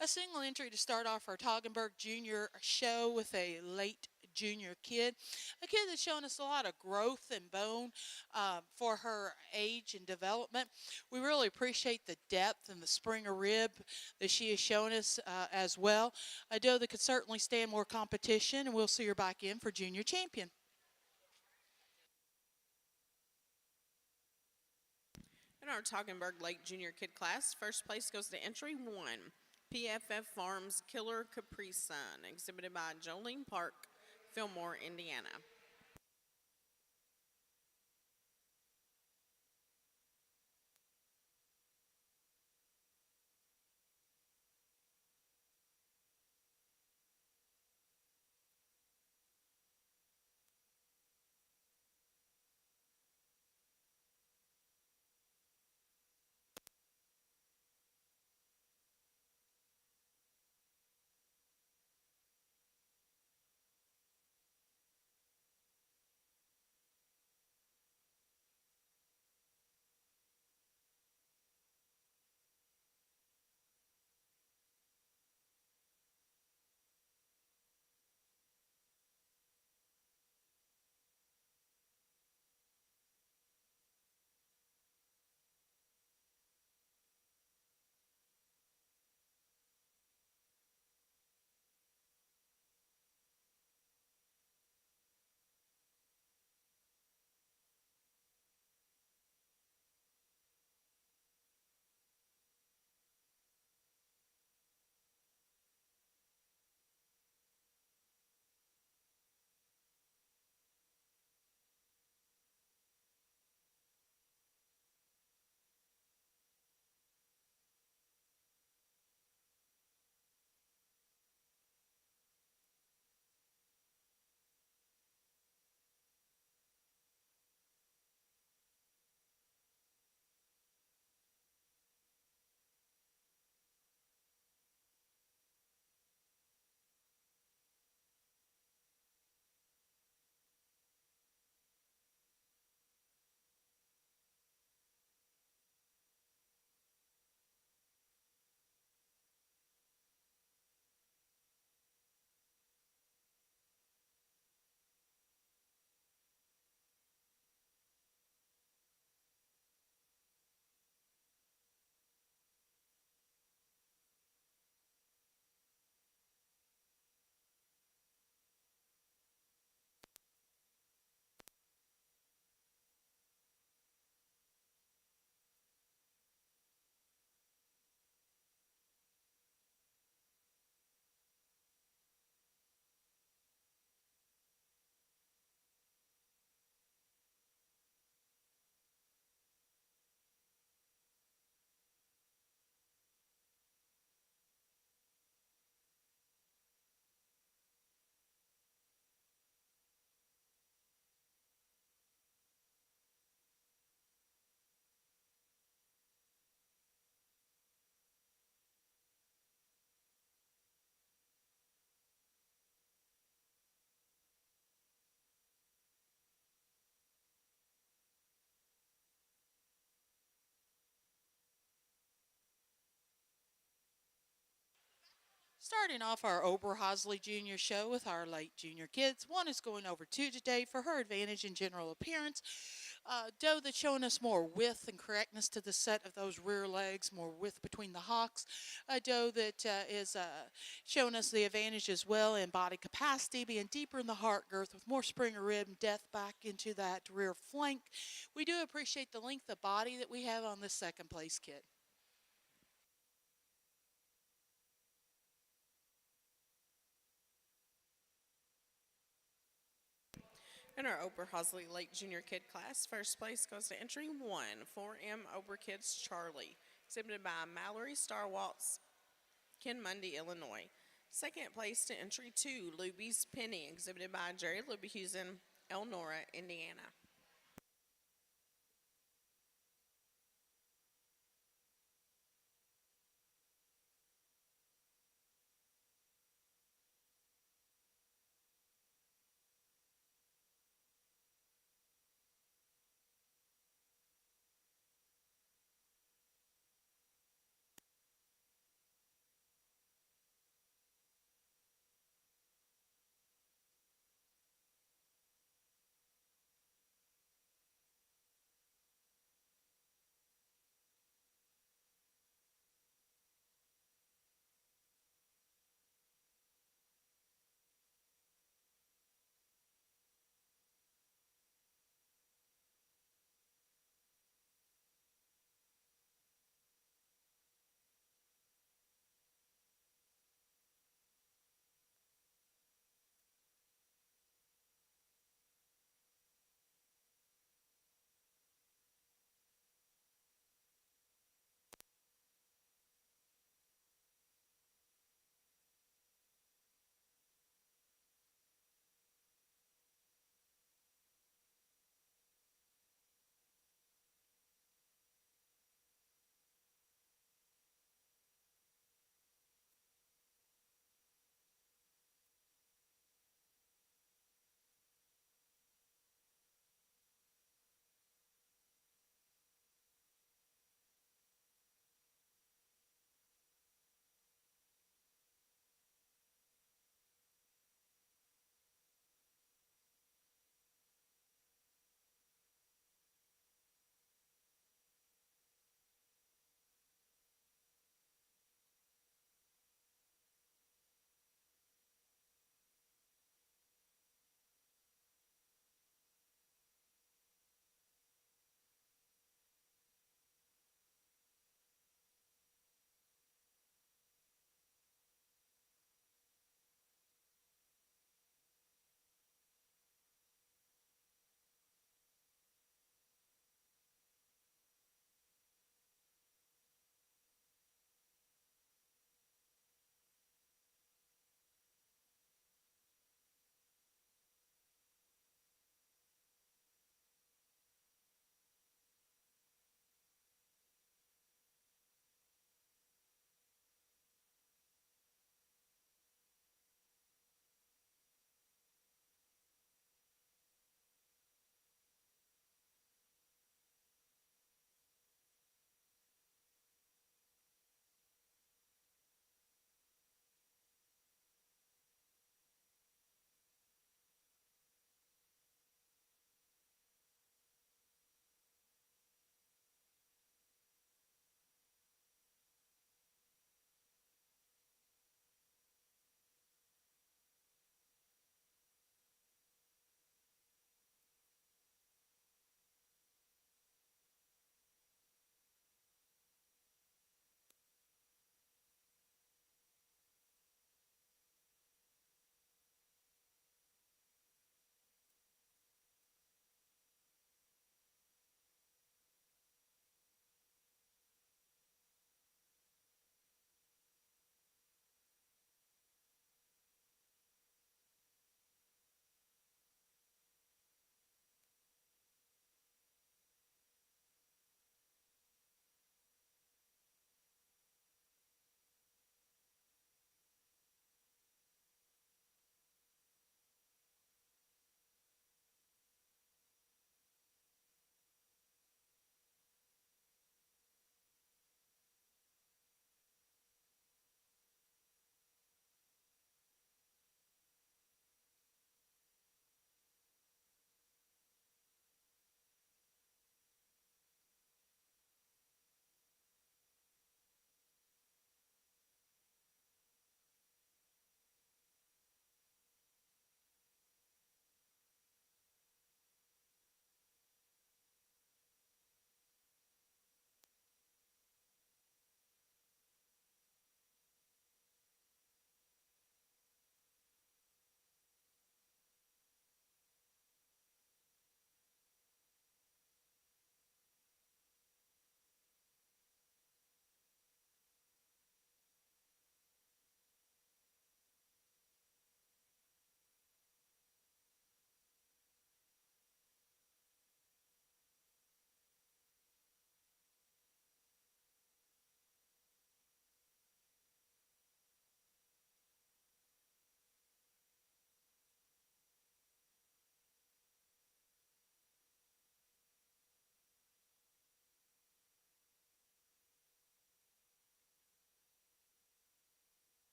A single entry to start off our Toggenburg Junior show with a late junior kid. A kid that's shown us a lot of growth and bone for her age and development. We really appreciate the depth and the spring of rib that she has shown us as well. A doe that could certainly stand more competition, and we'll see her back in for junior champion. In our Toggenburg Lake Junior Kid class, first place goes to entry 1, PFF Farms Killer Capri Sun, exhibited by Jolene Park, Fillmore, Indiana. Starting off our Oberhasli Junior show with our late junior kids. One is going over 2 today for her advantage in general appearance. Doe that's showing us more width and correctness to the set of those rear legs, more width between the hocks. A doe that is showing us the advantage as well in body capacity, being deeper in the heart girth with more spring of rib and depth back into that rear flank. We do appreciate the length of body that we have on this second place kid. In our Oberhasli Lake Junior Kid class, first place goes to entry 1, 4M Oberkids Charlie, exhibited by Mallory Starwaltz, Ken Mundy, Illinois. Second place to entry 2, Luby's Penny, exhibited by Jerry Lubyhusen, Elnora, Indiana.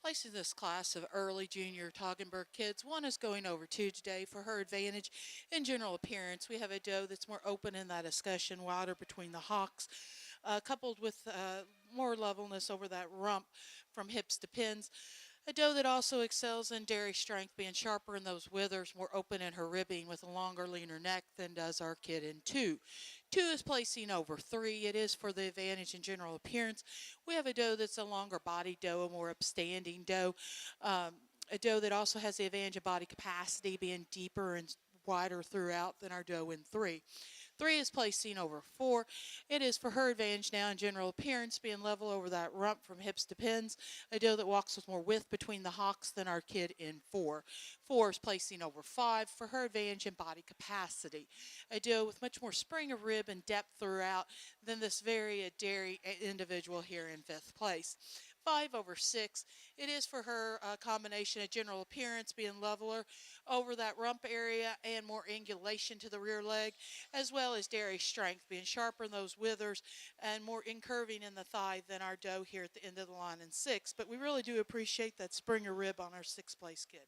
Placing this class of early junior Toggenburg kids, one is going over two today for her advantage in general appearance. We have a doe that's more open in that discussion, wider between the hocks, coupled with more levelness over that rump from hips to pins. A doe that also excels in dairy strength, being sharper in those withers, more open in her ribbing with a longer, leaner neck than does our kid in two. Two is placing over three. It is for the advantage in general appearance. We have a doe that's a longer body doe, a more upstanding doe. A doe that also has the advantage of body capacity, being deeper and wider throughout than our doe in three. Three is placing over four. It is for her advantage now in general appearance, being level over that rump from hips to pins. A doe that walks with more width between the hocks than our kid in four. Four is placing over five for her advantage in body capacity. A doe with much more spring of rib and depth throughout than this very dairy individual here in fifth place. 5/6. It is for her combination of general appearance being leveler over that rump area and more angulation to the rear leg, as well as dairy strength being sharper in those withers and more incurving in the thigh than our doe here at the end of the line in six. But we really do appreciate that Springer rib on our sixth place kid.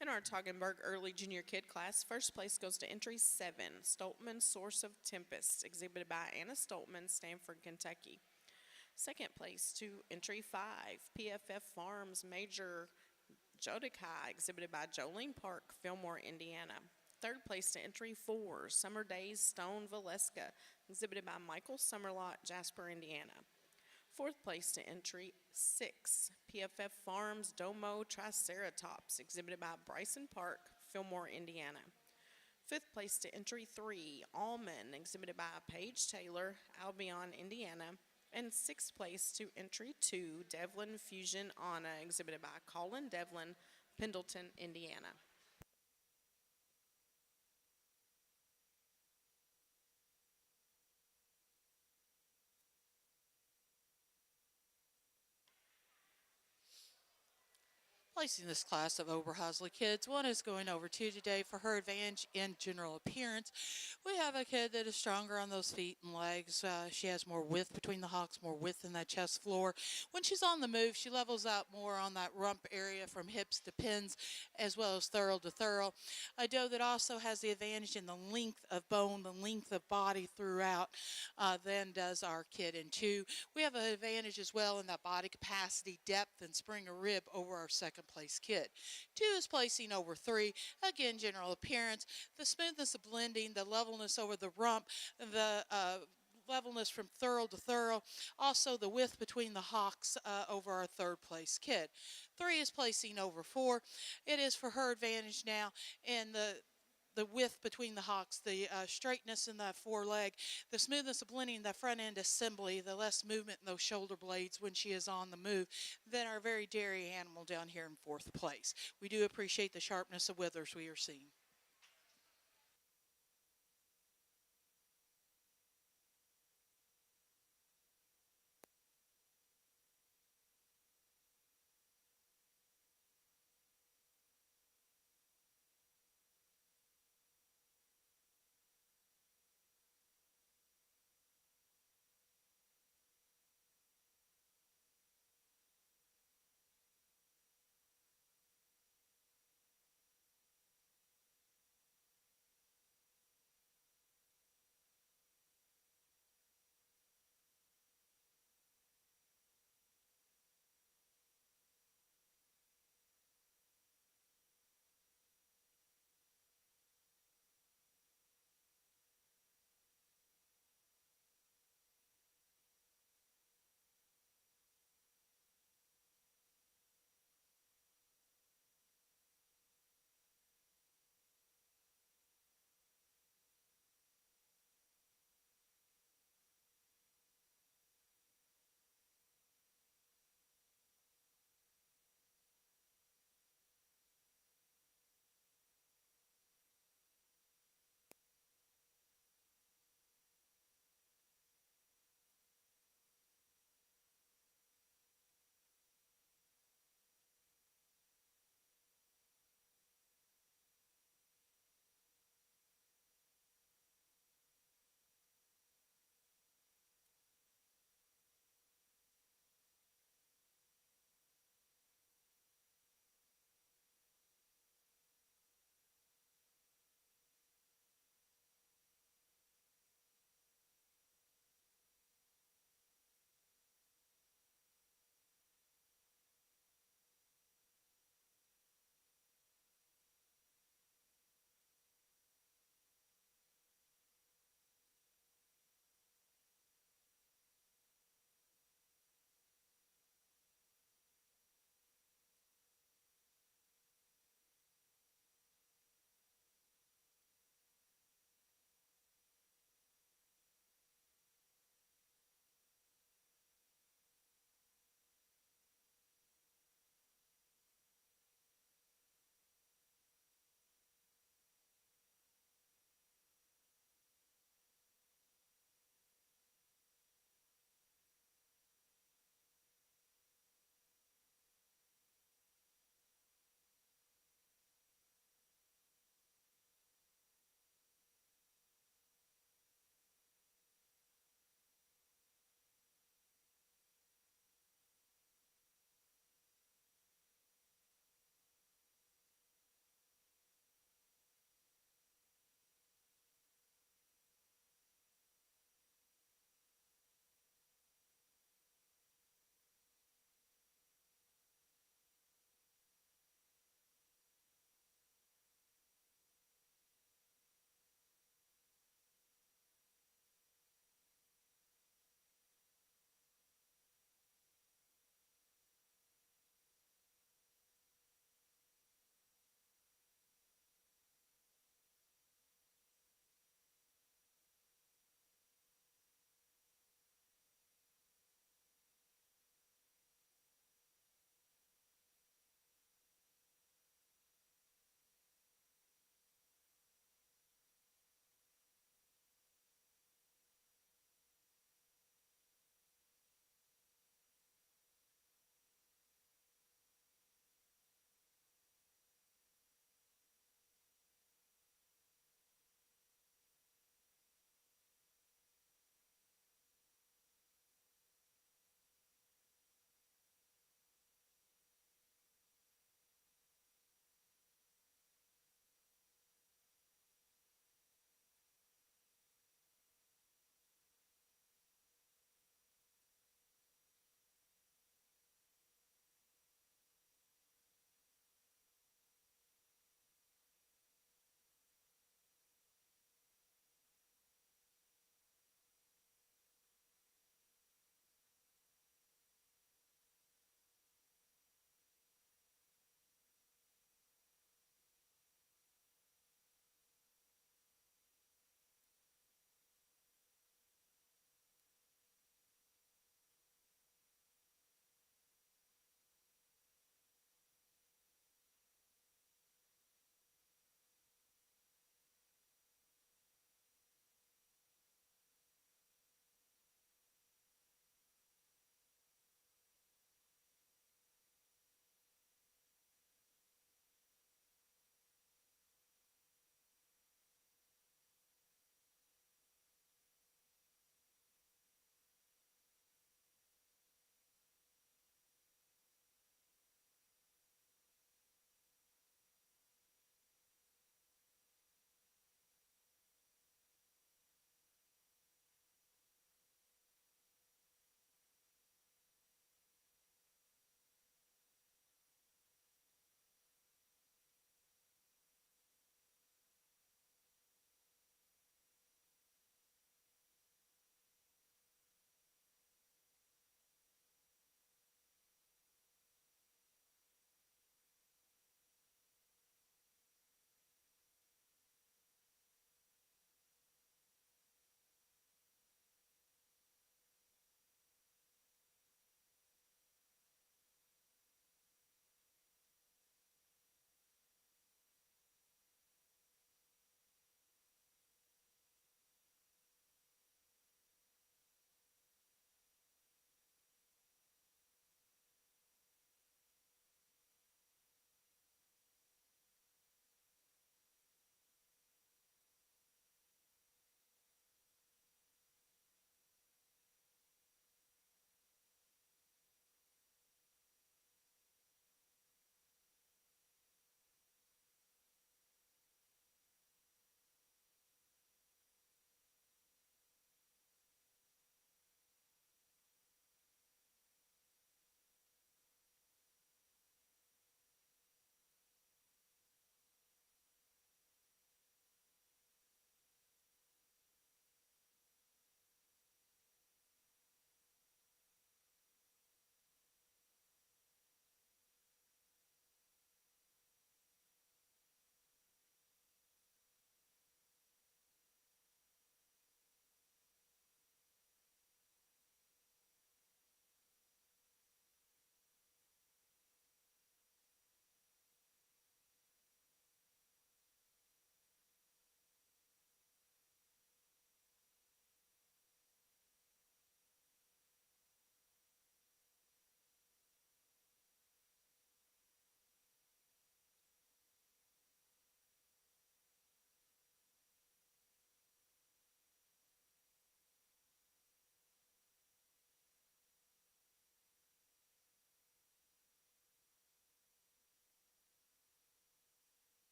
In our Toggenburg Early Junior Kid class, first place goes to entry 7, Stoltman Source of Tempest, exhibited by Anna Stoltman, Stamford, Kentucky. Second place to entry 5, PFF Farms Major Jodikai, exhibited by Jolene Park, Fillmore, Indiana. Third place to entry 4, Summer Days Stone Valeska, exhibited by Michael Summerlot, Jasper, Indiana. Fourth place to entry 6, PFF Farms Domo Triceratops, exhibited by Bryson Park, Fillmore, Indiana. Fifth place to entry 3, Almond, exhibited by Paige Taylor, Albion, Indiana. And sixth place to entry 2, Devlin Fusion Anna, exhibited by Colin Devlin, Pendleton, Indiana. Placing this class of Oberhasli kids, one is going over two today for her advantage in general appearance. We have a kid that is stronger on those feet and legs. She has more width between the hocks, more width in that chest floor. When she's on the move, she levels out more on that rump area from hips to pins, as well as thorough to thorough. A doe that also has the advantage in the length of bone, the length of body throughout, than does our kid in two. We have an advantage as well in that body capacity, depth, and spring of rib over our second place kid. Two is placing over three. Again, general appearance, the smoothness of blending, the levelness over the rump, the levelness from thorough to thorough. Also, the width between the hocks over our third place kid. 3 is placing over 4. It is for her advantage now, and the width between the hocks, the straightness in that foreleg, the smoothness of blending the front end assembly, the less movement in those shoulder blades when she is on the move than our very dairy animal down here in 4th place. We do appreciate the sharpness of withers we are seeing.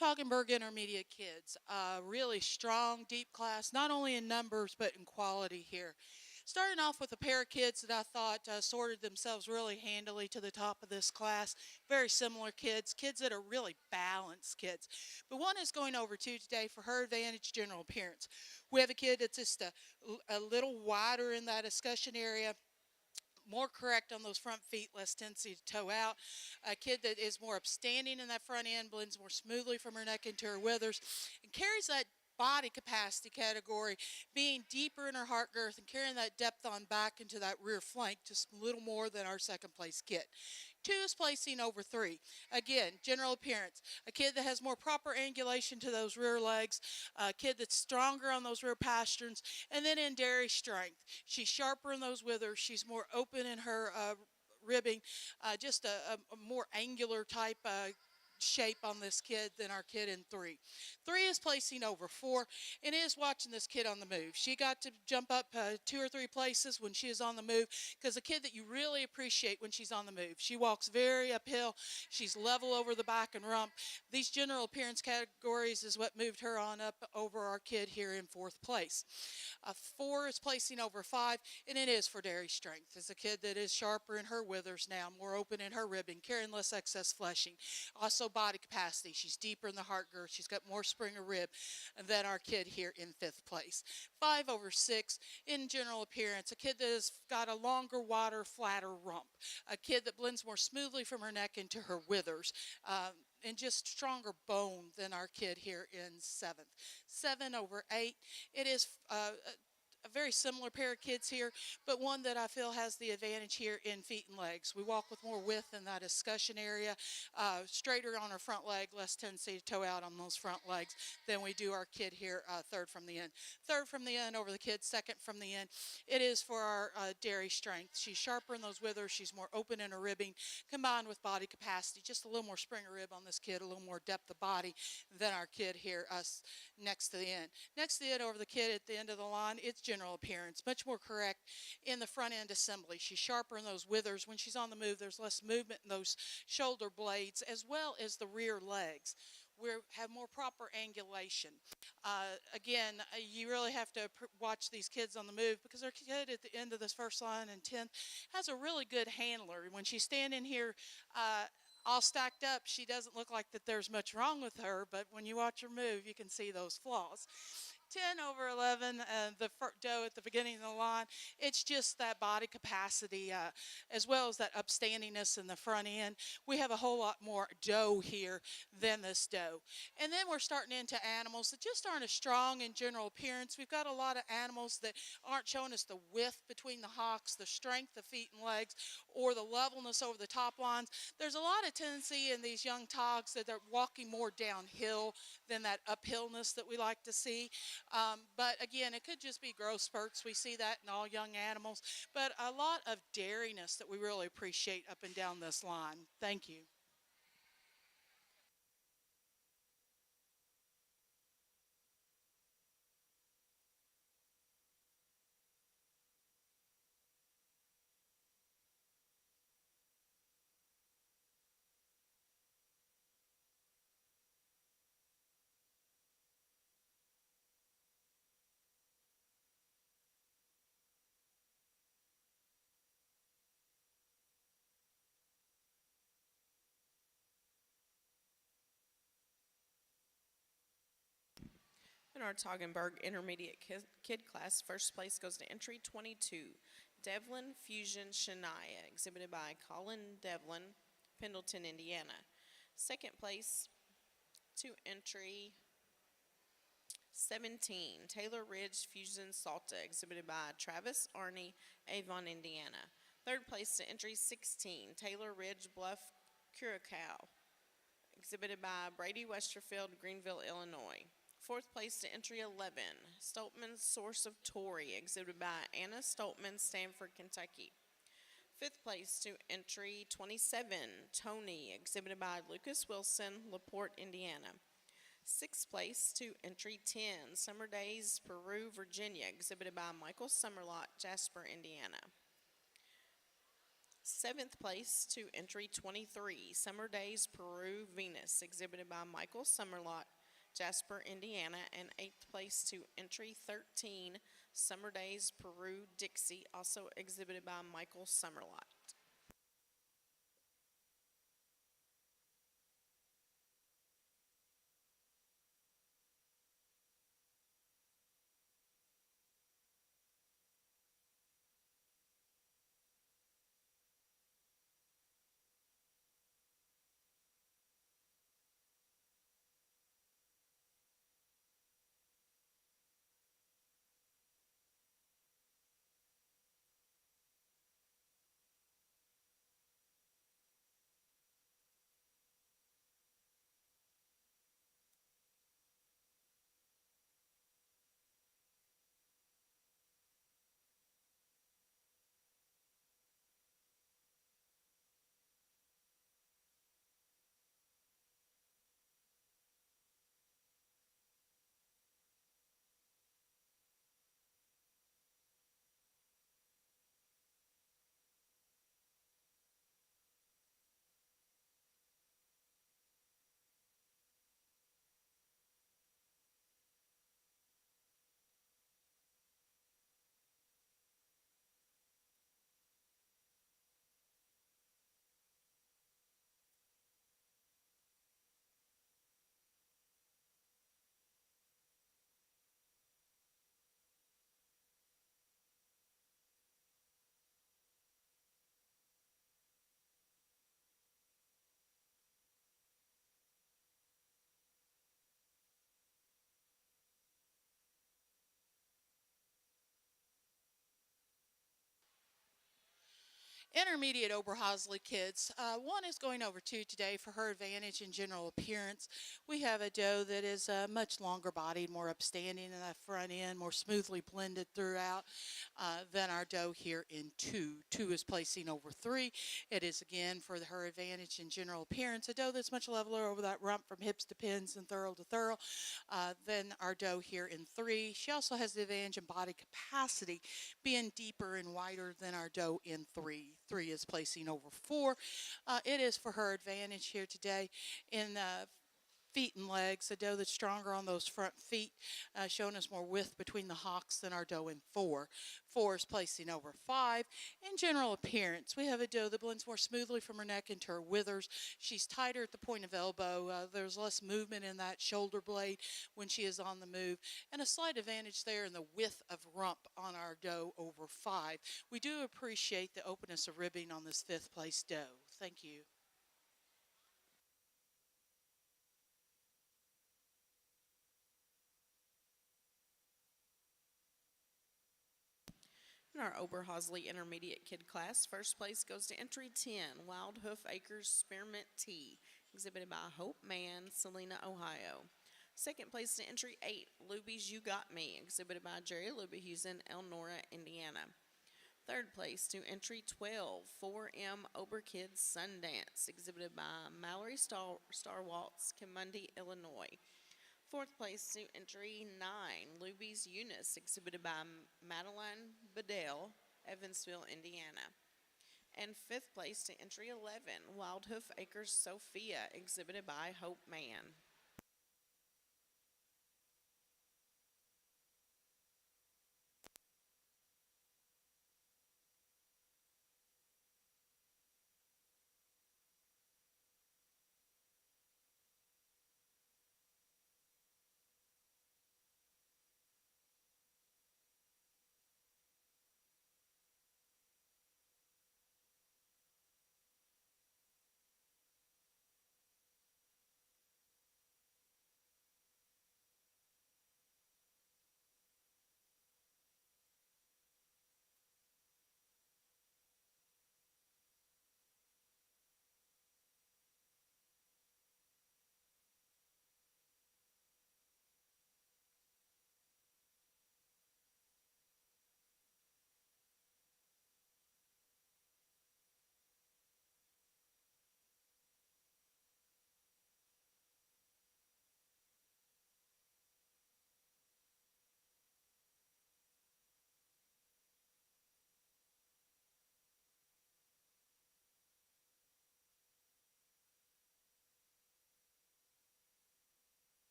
Toggenburg Intermediate Kids, really strong, deep class, not only in numbers but in quality here. Starting off with a pair of kids that I thought sorted themselves really handily to the top of this class. Very similar kids, kids that are really balanced kids. But one is going over to today for her advantage general appearance. We have a kid that's just a little wider in that discussion area, more correct on those front feet, less tendency to toe out. A kid that is more upstanding in that front end, blends more smoothly from her neck into her withers, and carries that body capacity category, being deeper in her heart girth and carrying that depth on back into that rear flank, just a little more than our second place kid. 2 is placing over 3. Again, general appearance. A kid that has more proper angulation to those rear legs, a kid that's stronger on those rear pasterns, and then in dairy strength. She's sharper in those withers. She's more open in her ribbing, just a more angular type shape on this kid than our kid in 3. 3 is placing over 4 and is watching this kid on the move. She got to jump up 2 or 3 places when she is on the move, because a kid that you really appreciate when she's on the move. She walks very uphill. She's level over the back and rump. These general appearance categories is what moved her on up over our kid here in 4th place. 4 is placing over 5, and it is for dairy strength. It's a kid that is sharper in her withers now, more open in her ribbing, carrying less excess fleshing. Also body capacity. She's deeper in the heart girth. She's got more spring of rib than our kid here in 5th place. 5 over 6 in general appearance. A kid that has got a longer, wider, flatter rump. A kid that blends more smoothly from her neck into her withers. And just stronger bone than our kid here in 7th. 7 over 8. It is a very similar pair of kids here, but one that I feel has the advantage here in feet and legs. We walk with more width in that discussion area, straighter on our front leg, less tendency to toe out on those front legs than we do our kid here, 3rd from the end. 3rd from the end over the kid, 2nd from the end. It is for our dairy strength. She's sharper in those withers. She's more open in her ribbing, combined with body capacity. Just a little more spring of rib on this kid, a little more depth of body than our kid here, us next to the end. Next to the end over the kid at the end of the line, it's general appearance, much more correct in the front end assembly. She's sharper in those withers. When she's on the move, there's less movement in those shoulder blades as well as the rear legs. We have more proper angulation. Again, you really have to watch these kids on the move, because our kid at the end of this first line in 10th has a really good handler. When she's standing here all stacked up, she doesn't look like that there's much wrong with her, but when you watch her move, you can see those flaws. 10 over 11, the doe at the beginning of the line, it's just that body capacity as well as that upstandingness in the front end. We have a whole lot more doe here than this doe. And then we're starting into animals that just aren't as strong in general appearance. We've got a lot of animals that aren't showing us the width between the hocks, the strength of feet and legs, or the levelness over the top lines. There's a lot of tendency in these young togs that they're walking more downhill than that uphillness that we like to see. But again, it could just be growth spurts. We see that in all young animals, but a lot of dairiness that we really appreciate up and down this line. Thank you. In our Toggenburg Intermediate Kid class, first place goes to entry 22, Devlin Fusion Shania, exhibited by Colin Devlin, Pendleton, Indiana. Second place to entry 17, Taylor Ridge Fusion Salta, exhibited by Travis Arney, Avon, Indiana. Third place to entry 16, Taylor Ridge Bluff Curacao, exhibited by Brady Westerfield, Greenville, Illinois. Fourth place to entry 11, Stoltman's Source of Tory, exhibited by Anna Stoltman, Stanford, Kentucky. Fifth place to entry 27, Tony, exhibited by Lucas Wilson, LaPorte, Indiana. Sixth place to entry 10, Summer Days, Peru, Virginia, exhibited by Michael Summerlot, Jasper, Indiana. Seventh place to entry 23, Summer Days Peru Venus, exhibited by Michael Summerlot, Jasper, Indiana. And eighth place to entry 13, Summer Days Peru Dixie, also exhibited by Michael Summerlot. Intermediate Oberhasli kids. One is going over two today for her advantage in general appearance. We have a doe that is much longer bodied, more upstanding in the front end, more smoothly blended throughout than our doe here in two. Two is placing over three. It is again for her advantage in general appearance. A doe that's much leveler over that rump from hips to pins and thorough to thorough than our doe here in three. She also has the advantage in body capacity, being deeper and wider than our doe in three. Three is placing over four. It is for her advantage here today in feet and legs. A doe that's stronger on those front feet, showing us more width between the hocks than our doe in four. Four is placing over five. In general appearance, we have a doe that blends more smoothly from her neck into her withers. She's tighter at the point of elbow. There's less movement in that shoulder blade when she is on the move, and a slight advantage there in the width of rump on our doe over five. We do appreciate the openness of ribbing on this fifth place doe. Thank you. In our Oberhasli Intermediate Kid class, first place goes to entry 10, Wild Hoof Acres Spearmint Tea, exhibited by Hope Mann, Salina, Ohio. Second place to entry 8, Luby's You Got Me, exhibited by Jerry Lubyhusen, Elnora, Indiana. Third place to entry 12, 4M Oberkids Sundance, exhibited by Mallory Starwaltz, Kimundi, Illinois. Fourth place to entry 9, Luby's Eunice, exhibited by Madeline Bedell, Evansville, Indiana. And fifth place to entry 11, Wild Hoof Acres Sophia, exhibited by Hope Mann.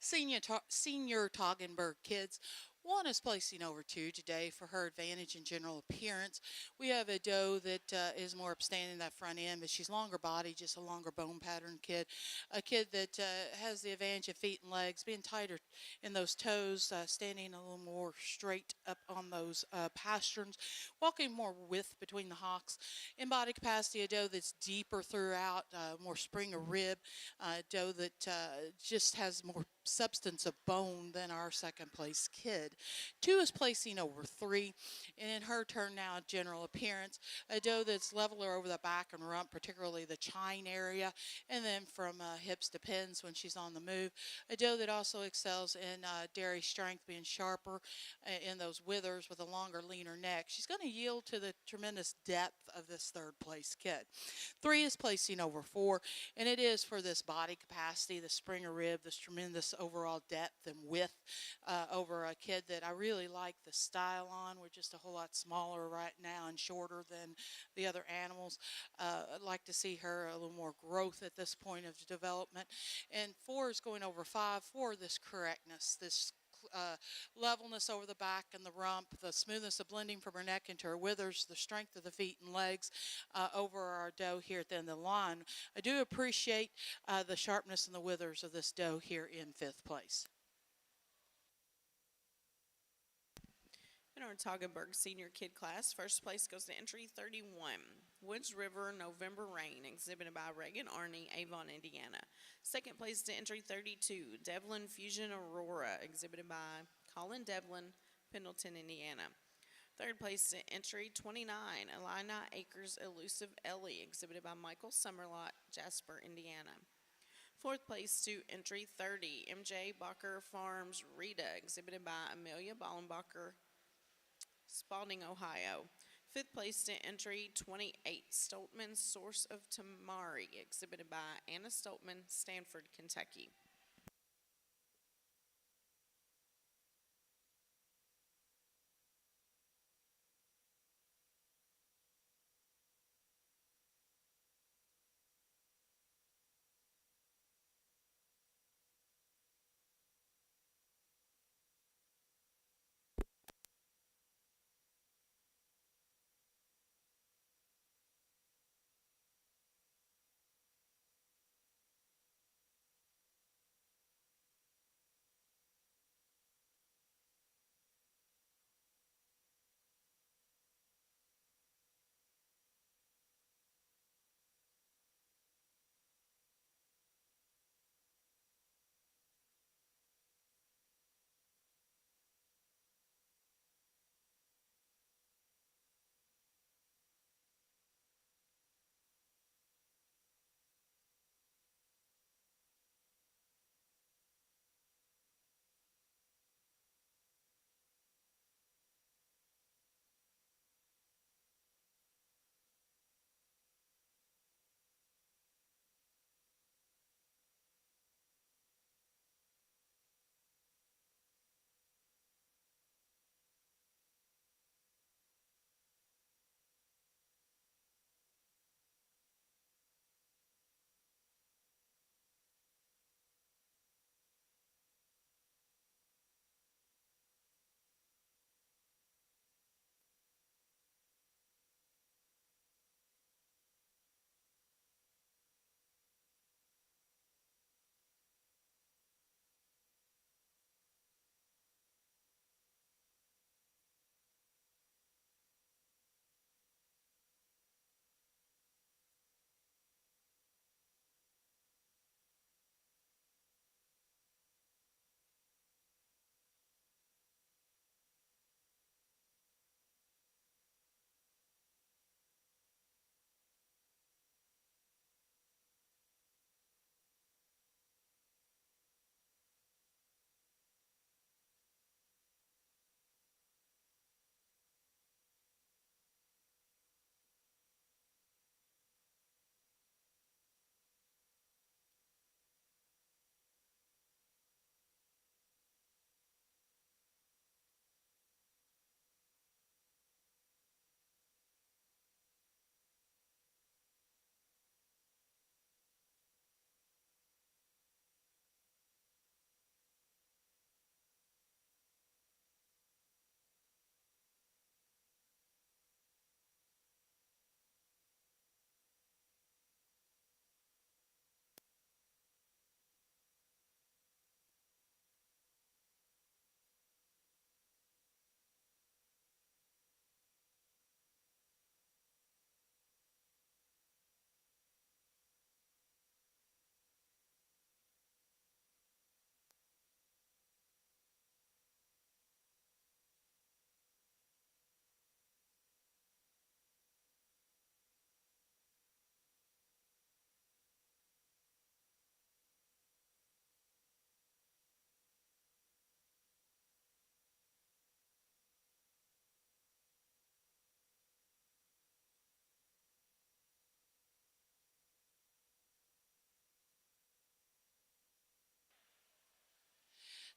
Senior Toggenburg kids. One is placing over two today for her advantage in general appearance. We have a doe that is more upstanding that front end, but she's longer body, just a longer bone pattern kid. A kid that has the advantage of feet and legs, being tighter in those toes, standing a little more straight up on those pasterns, walking more width between the hocks. In body capacity, a doe that's deeper throughout, more spring of rib, doe that just has more substance of bone than our second place kid. Two is placing over three, and in her turn now, general appearance, a doe that's leveler over the back and rump, particularly the chine area, and then from hips to pins when she's on the move. A doe that also excels in dairy strength, being sharper in those withers with a longer, leaner neck. She's going to yield to the tremendous depth of this third place kid. Three is placing over four, and it is for this body capacity, the springer rib, this tremendous overall depth and width over a kid that I really like the style on. We're just a whole lot smaller right now and shorter than the other animals. I'd like to see her a little more growth at this point of development. And four is going over five for this correctness, this levelness over the back and the rump, the smoothness of blending from her neck into her withers, the strength of the feet and legs over our doe here at the end of the line. I do appreciate the sharpness and the withers of this doe here in fifth place. In our Toggenburg senior kid class, first place goes to entry 31, Woods River November Rain, exhibited by Reagan Arney, Avon, Indiana. Second place to entry 32, Devlin Fusion Aurora, exhibited by Colin Devlin, Pendleton, Indiana. Third place to entry 29, Elina Acres Elusive Ellie, exhibited by Michael Summerlot, Jasper, Indiana. Fourth place to entry 30, MJ Bacher Farms Rita, exhibited by Amelia Ballenbacher, Spalding, Ohio. Fifth place to entry 28, Stoltman Source of Tamari, exhibited by Anna Stoltman, Stanford, Kentucky.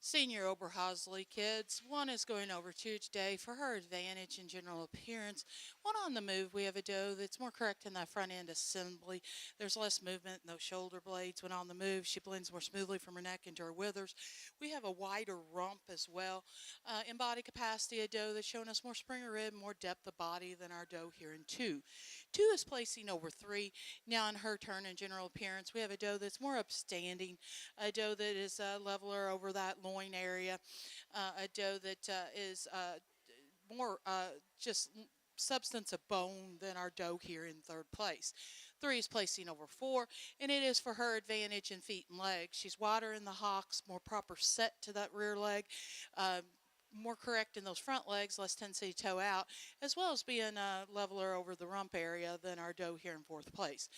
Senior Oberhasli kids. One is going over two today for her advantage and general appearance. One on the move, we have a doe that's more correct in that front end assembly. There's less movement in those shoulder blades. When on the move, she blends more smoothly from her neck into her withers. We have a wider rump as well. In body capacity, a doe that's showing us more spring of rib, more depth of body than our doe here in two. Two is placing over three. Now in her turn in general appearance, we have a doe that's more upstanding, a doe that is leveler over that loin area, a doe that is more just substance of bone than our doe here in third place. Three is placing over four, and it is for her advantage in feet and legs. She's wider in the hocks, more proper set to that rear leg. Uh, more correct in those front legs, less tendency to toe out, as well as being leveler over the rump area than our doe here in fourth place.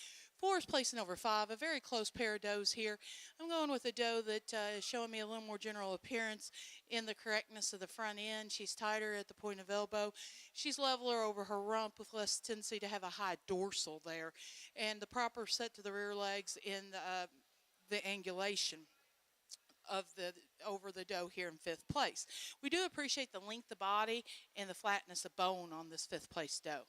Four is placing over five, a very close pair of does here. I'm going with a doe that is showing me a little more general appearance in the correctness of the front end. She's tighter at the point of elbow. She's leveler over her rump with less tendency to have a high dorsal there, and the proper set to the rear legs in the angulation of the over the doe here in fifth place. We do appreciate the length of body and the flatness of bone on this fifth place doe.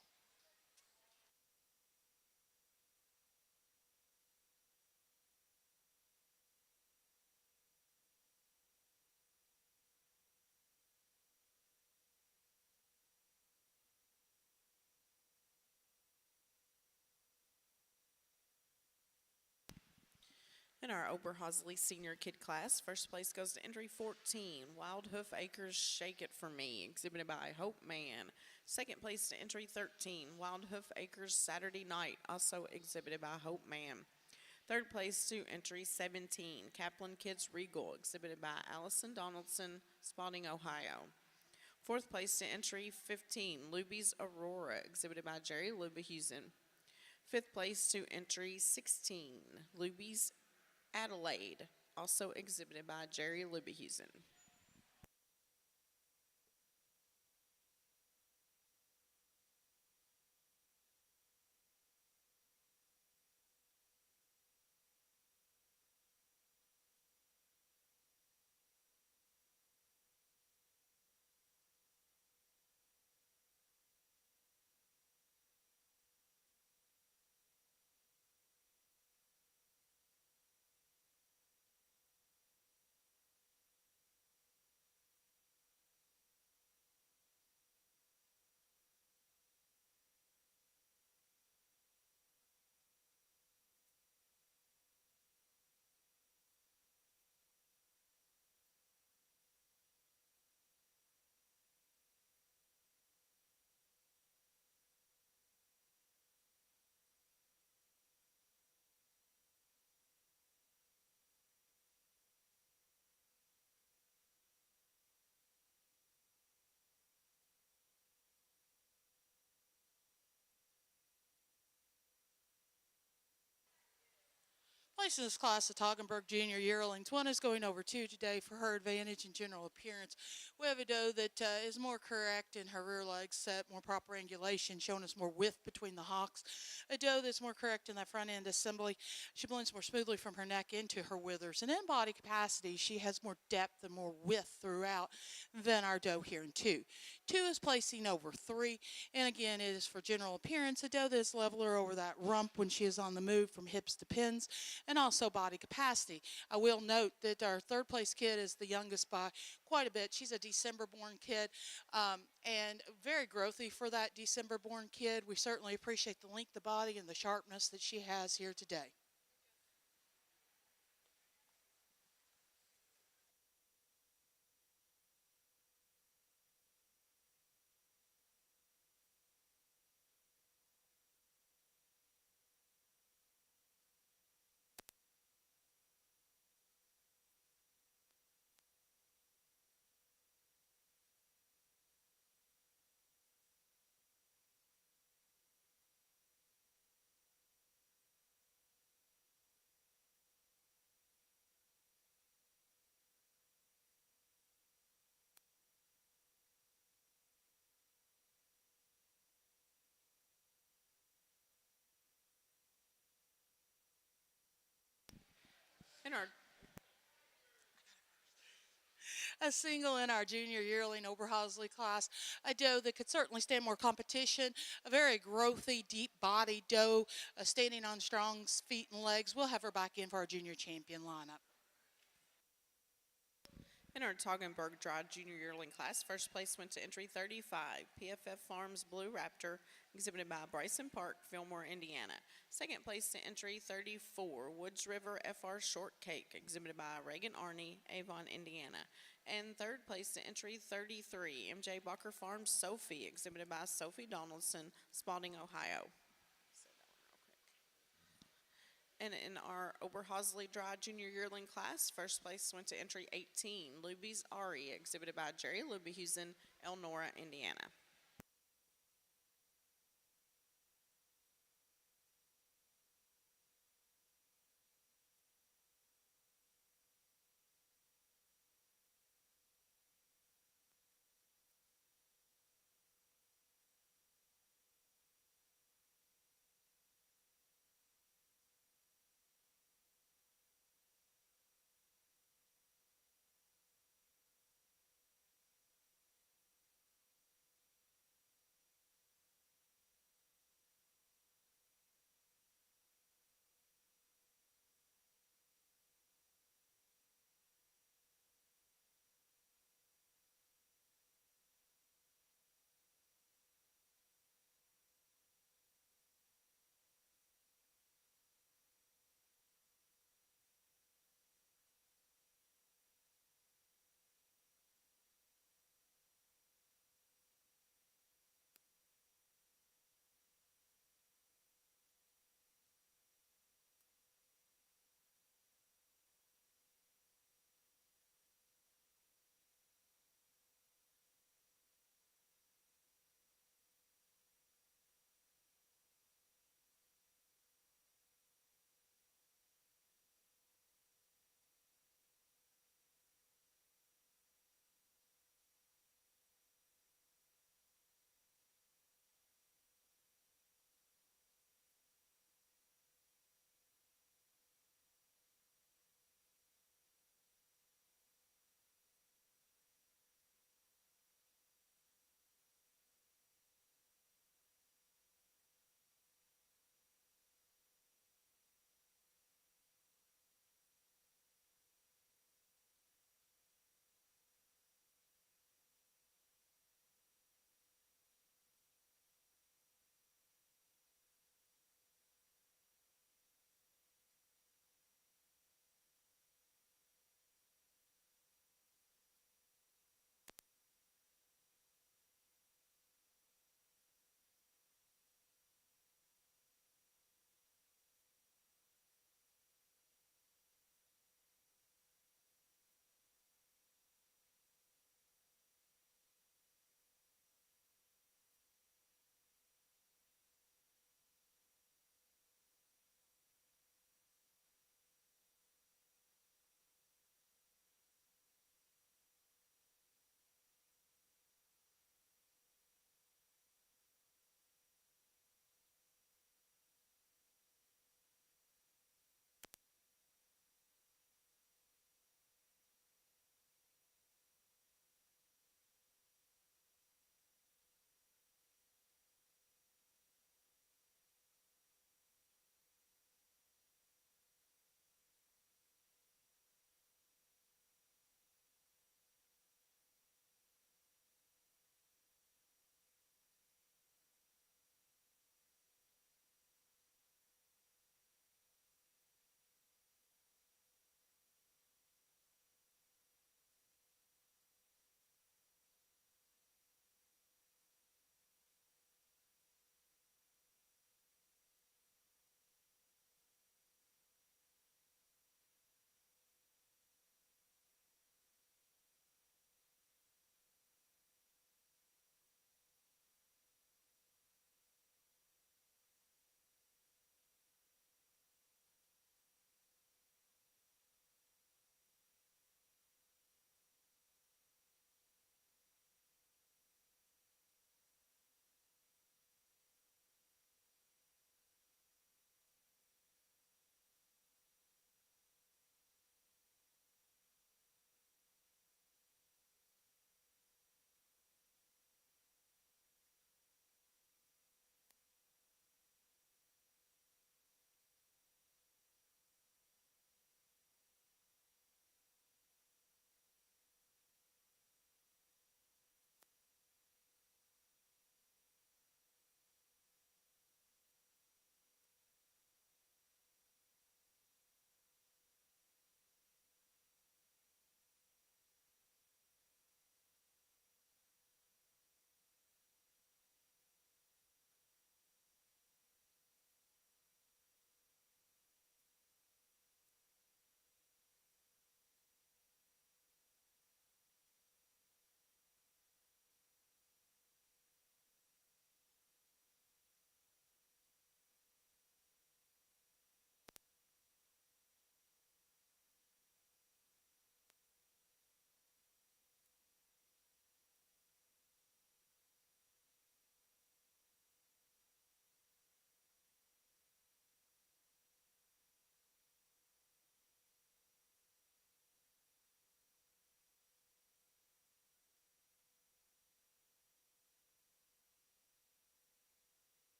In our Oberhasli senior kid class, first place goes to entry 14, Wild Hoof Acres Shake It For Me, exhibited by Hope Man. Second place to entry 13, Wild Hoof Acres Saturday Night, also exhibited by Hope Man. Third place to entry 17, Kaplan Kids Regal, exhibited by Allison Donaldson, Spalding, Ohio. Fourth place to entry 15, Luby's Aurora, exhibited by Jerry Lubehusen. Fifth place to entry 16, Luby's Adelaide, also exhibited by Jerry Lubehusen. Placed in this class of Toggenburg Junior Yearlings, one is going over two today for her advantage and general appearance. We have a doe that is more correct in her rear leg set, more proper angulation, showing us more width between the hocks. A doe that's more correct in that front end assembly. She blends more smoothly from her neck into her withers. And in body capacity, she has more depth and more width throughout than our doe here in two. Two is placing over three, and again, it is for general appearance. A doe that is leveler over that rump when she is on the move from hips to pins, and also body capacity. I will note that our third place kid is the youngest by quite a bit. She's a December born kid, and very growthy for that December born kid. We certainly appreciate the length of body and the sharpness that she has here today. a single in our junior yearling Oberhasli class, a doe that could certainly stand more competition, a very growthy, deep-bodied doe, standing on strong feet and legs. We'll have her back in for our junior champion lineup. In our Toggenburg Dry Junior Yearling class, first place went to entry 35, PFF Farms Blue Raptor, exhibited by Bryson Park, Fillmore, Indiana. Second place to entry 34, Woods River FR Shortcake, exhibited by Reagan Arney, Avon, Indiana. And third place to entry 33, MJ Barker Farms Sophie, exhibited by Sophie Donaldson, Spalding, Ohio. And in our Oberhasli Dry Junior Yearling class, first place went to entry 18, Luby's Ari, exhibited by Jerry Lubyhusen, Elnora, Indiana.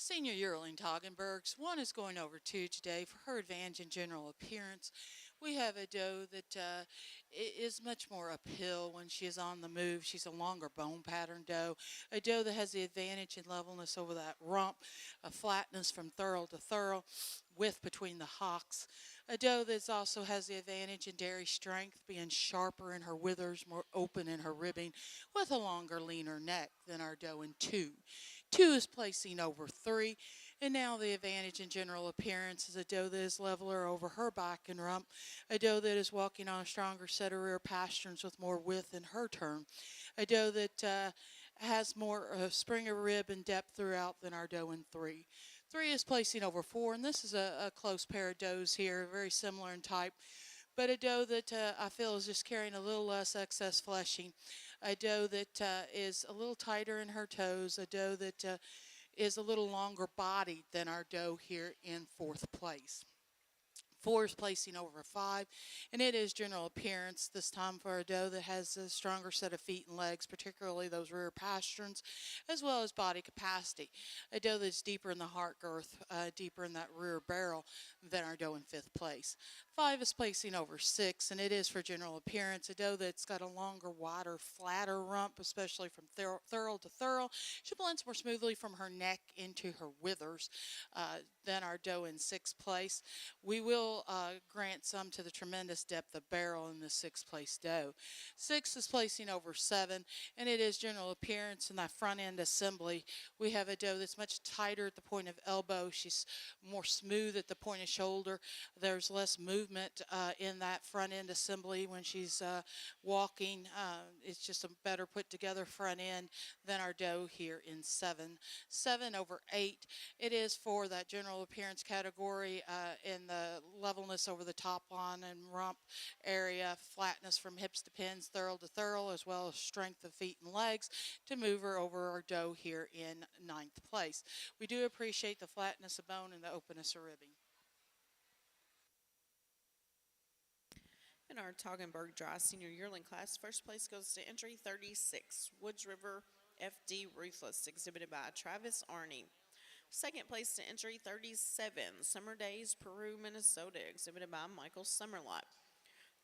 Senior Yearling Toggenburgs. One is going over two today for her advantage in general appearance. We have a doe that is much more uphill when she is on the move. She's a longer bone pattern doe. A doe that has the advantage in levelness over that rump, a flatness from thurl to thurl, width between the hocks. A doe that also has the advantage in dairy strength, being sharper in her withers, more open in her ribbing, with a longer, leaner neck than our doe in two. Two is placing over three, and now the advantage in general appearance is a doe that is leveler over her back and rump, a doe that is walking on a stronger set of rear pasterns with more width in her turn, a doe that has more spring of rib and depth throughout than our doe in three. Three is placing over four, and this is a close pair of does here, very similar in type, but a doe that I feel is just carrying a little less excess fleshing, a doe that is a little tighter in her toes, a doe that is a little longer bodied than our doe here in fourth place. Four is placing over five, and it is general appearance this time for a doe that has a stronger set of feet and legs, particularly those rear pasterns, as well as body capacity. A doe that's deeper in the heart girth, deeper in that rear barrel than our doe in fifth place. Five is placing over six, and it is for general appearance. A doe that's got a longer, wider, flatter rump, especially from thurl to thurl. She blends more smoothly from her neck into her withers than our doe in sixth place. We will grant some to the tremendous depth of barrel in the sixth place doe. Six is placing over seven, and it is general appearance in that front end assembly. We have a doe that's much tighter at the point of elbow. She's more smooth at the point of shoulder. There's less movement in that front end assembly when she's walking. It's just a better put together front end than our doe here in seven. Seven over eight. It is for that general appearance category in the levelness over the top line and rump area, flatness from hips to pins, thurl to thurl, as well as strength of feet and legs to move her over our doe here in ninth place. We do appreciate the flatness of bone and the openness of ribbing. In our Toggenburg Dry Senior Yearling class, first place goes to entry 36, Woods River FD Ruthless, exhibited by Travis Arney. Second place to entry 37, Summer Days, Peru, Minnesota, exhibited by Michael Summerlot.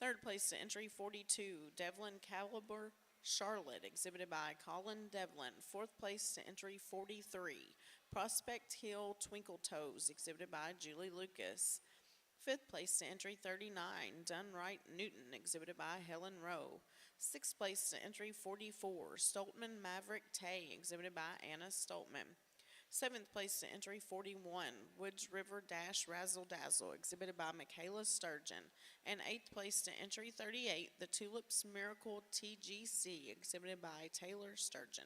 Third place to entry 42, Devlin Caliber, Charlotte, exhibited by Colin Devlin. Fourth place to entry 43, Prospect Hill, Twinkle Toes, exhibited by Julie Lucas. Fifth place to entry 39, Dunright Newton, exhibited by Helen Rowe. Sixth place to entry 44, Stoltman Maverick Tay, exhibited by Anna Stoltman. Seventh place to entry 41, Woods River Dash Razzle Dazzle, exhibited by Michaela Sturgeon. And eighth place to entry 38, the Tulips Miracle TGC, exhibited by Taylor Sturgeon.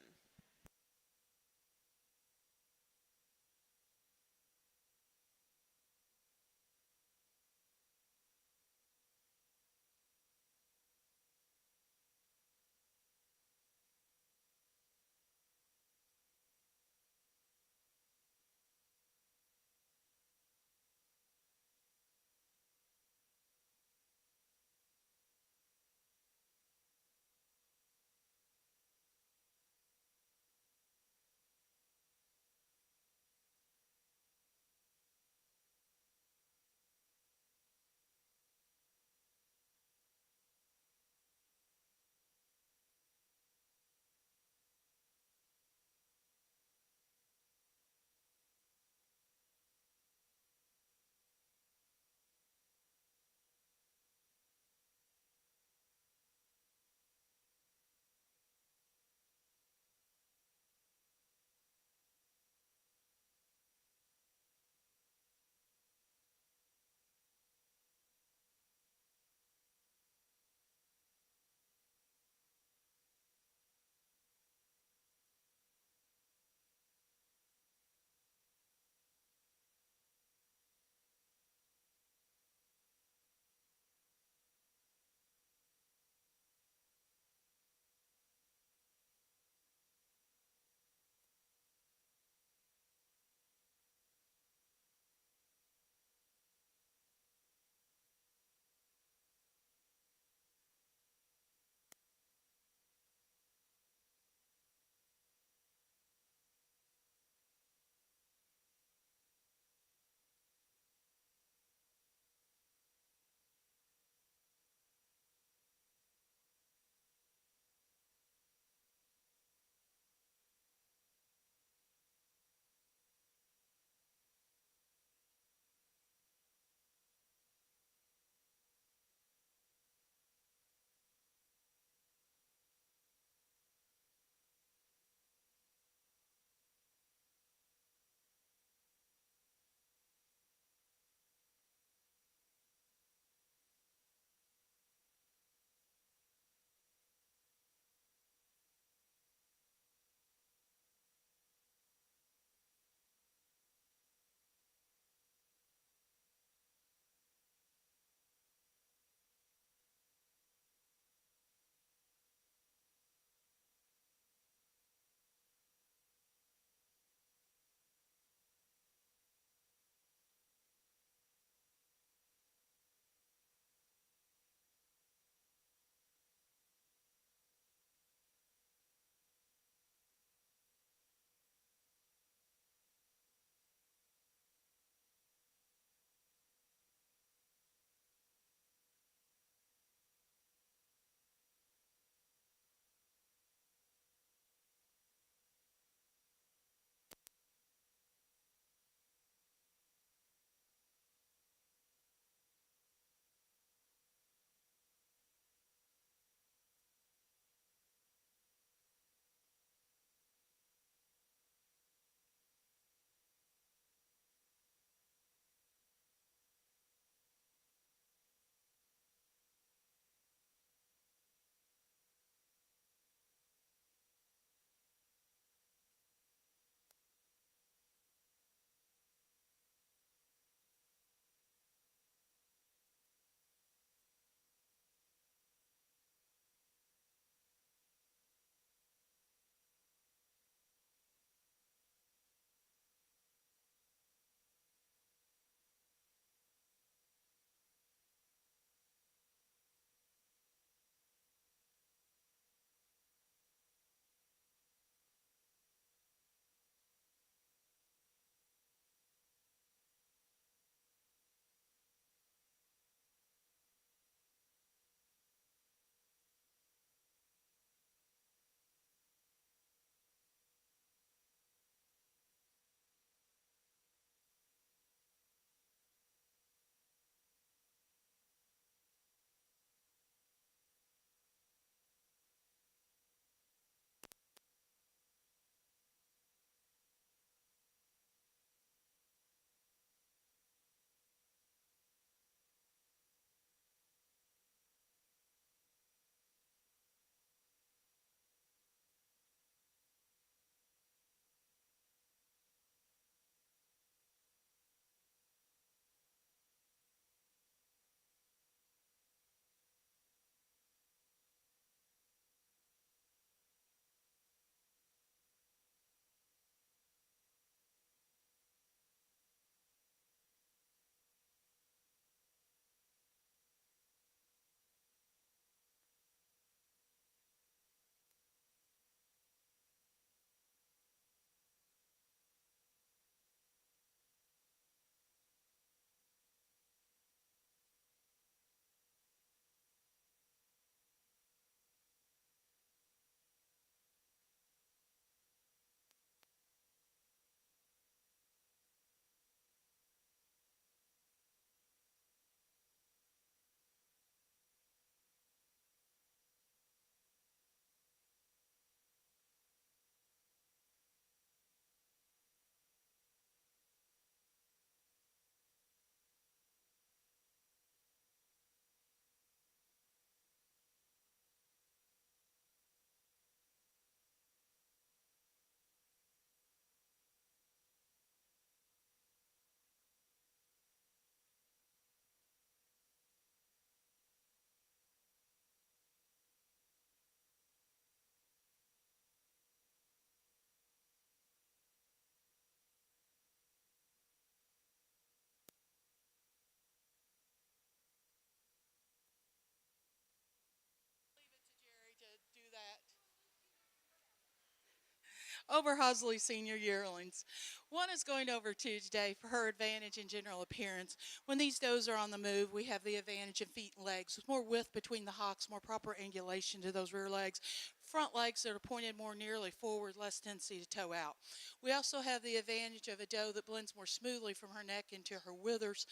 Oberhasli senior yearlings. One is going over two today for her advantage in general appearance. When these does are on the move, we have the advantage in feet and legs with more width between the hocks, more proper angulation to those rear legs, front legs that are pointed more nearly forward, less tendency to toe out. We also have the advantage of a doe that blends more smoothly from her neck into her withers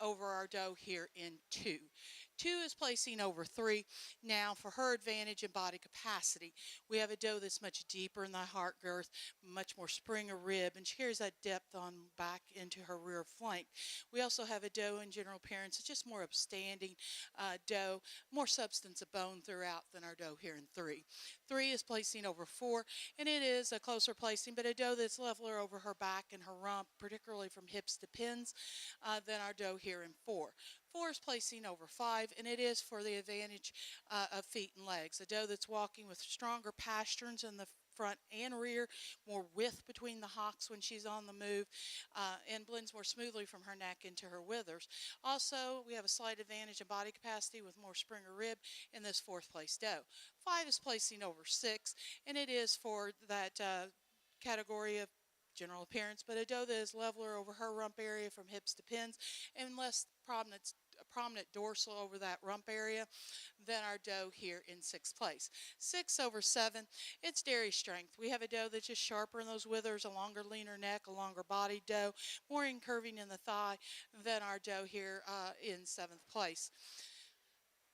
over our doe here in two. Two is placing over three. Now for her advantage in body capacity, we have a doe that's much deeper in the heart girth, much more spring of rib, and she carries that depth on back into her rear flank. We also have a doe in general appearance, it's just more upstanding doe, more substance of bone throughout than our doe here in three. Three is placing over four, and it is a closer placing, but a doe that's leveler over her back and her rump, particularly from hips to pins, than our doe here in four. Four is placing over five, and it is for the advantage of feet and legs. A doe that's walking with stronger pasterns in the front and rear, more width between the hocks when she's on the move, and blends more smoothly from her neck into her withers. Also, we have a slight advantage in body capacity with more spring or rib in this fourth place doe. Five is placing over six, and it is for that category of general appearance, but a doe that is leveler over her rump area from hips to pins and less prominent dorsal over that rump area than our doe here in sixth place. 6 over 7, it's dairy strength. We have a doe that's just sharper in those withers, a longer, leaner neck, a longer body doe, more incurving in the thigh than our doe here in seventh place.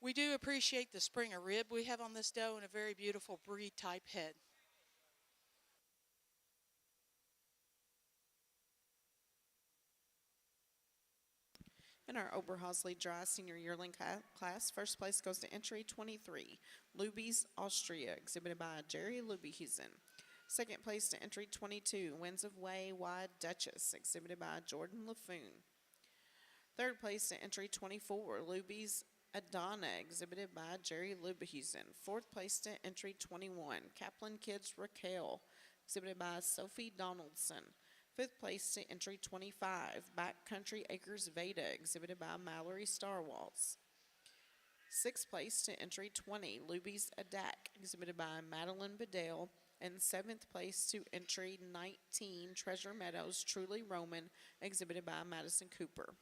We do appreciate the spring of rib we have on this doe and a very beautiful breed type head. In our Oberhasli Dry Senior Yearling class, first place goes to entry 23, Lubies, Austria, exhibited by Jerry Lubyhusen. Second place to entry 22, Winds of Way, Wide Duchess, exhibited by Jordan LaFoon. Third place to entry 24, Lubies, Adana, exhibited by Jerry Lubyhusen. Fourth place to entry 21, Kaplan Kids Raquel, exhibited by Sophie Donaldson. Fifth place to entry 25, Backcountry Acres Veda, exhibited by Mallory Starwaltz. Sixth place to entry 20, Luby's Adak, exhibited by Madeline Bedale. And seventh place to entry 19, Treasure Meadows Truly Roman, exhibited by Madison Cooper.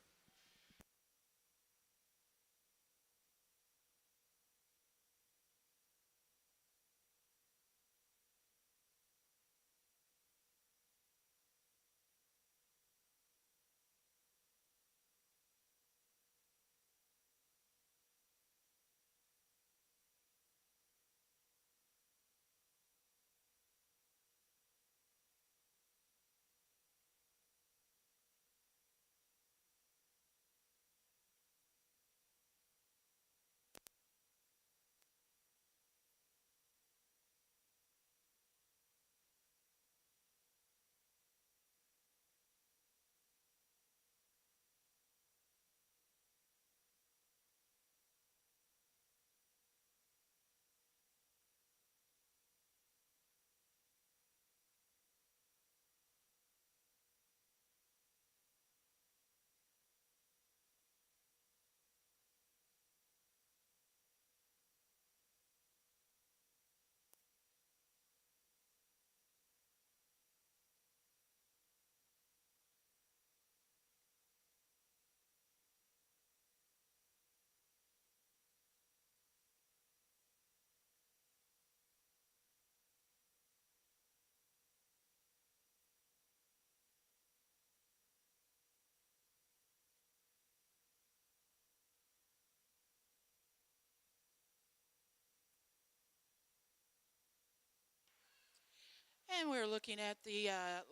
And we're looking at the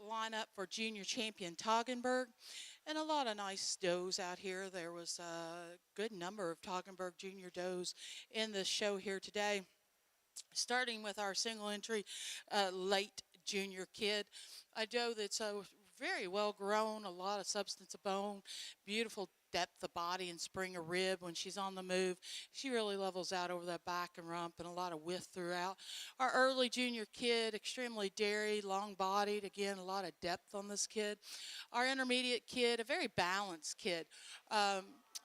lineup for junior champion Toggenburg, and a lot of nice does out here. There was a good number of Toggenburg junior does in the show here today. Starting with our single entry late junior kid, a doe that's very well grown, a lot of substance of bone, beautiful depth of body and spring of rib when she's on the move. She really levels out over that back and rump and a lot of width throughout. Our early junior kid, extremely dairy, long bodied, again, a lot of depth on this kid. Our intermediate kid, a very balanced kid.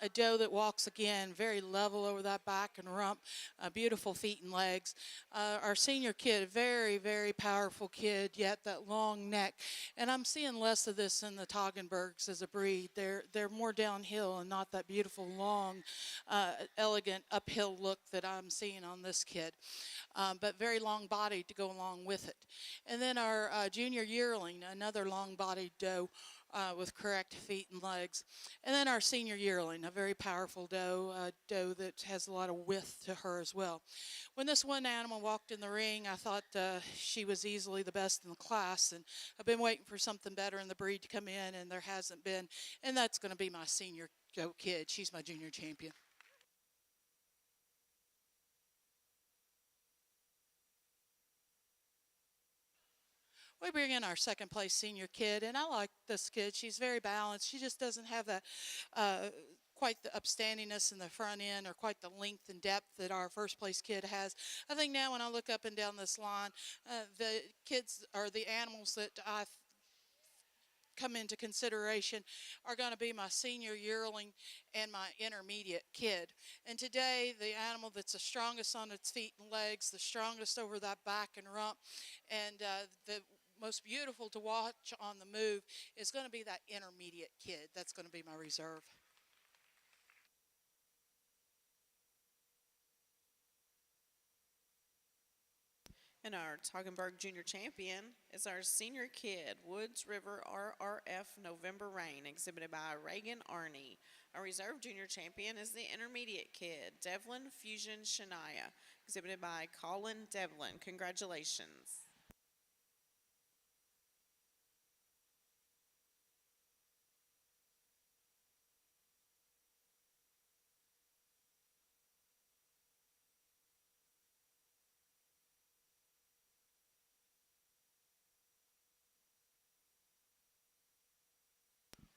A doe that walks again very level over that back and rump, beautiful feet and legs. Our senior kid, very, very powerful kid, yet that long neck. And I'm seeing less of this in the Toggenburgs as a breed. They're more downhill and not that beautiful, long, elegant uphill look that I'm seeing on this kid. But very long bodied to go along with it. And then our junior yearling, another long bodied doe with correct feet and legs. And then our senior yearling, a very powerful doe, a doe that has a lot of width to her as well. When this one animal walked in the ring, I thought she was easily the best in the class, and I've been waiting for something better in the breed to come in, and there hasn't been. And that's going to be my senior goat kid. She's my junior champion. We bring in our second place senior kid, and I like this kid. She's very balanced. She just doesn't have that quite the upstandingness in the front end or quite the length and depth that our first place kid has. I think now when I look up and down this line, the kids or the animals that I come into consideration are going to be my senior yearling and my intermediate kid. And today, the animal that's the strongest on its feet and legs, the strongest over that back and rump, and the most beautiful to watch on the move is going to be that intermediate kid. That's going to be my reserve. And our Toggenburg Junior Champion is our senior kid, Woods River RRF November Rain, exhibited by Reagan Arney. Our reserve junior champion is the intermediate kid, Devlin Fusion Shania, exhibited by Colin Devlin. Congratulations.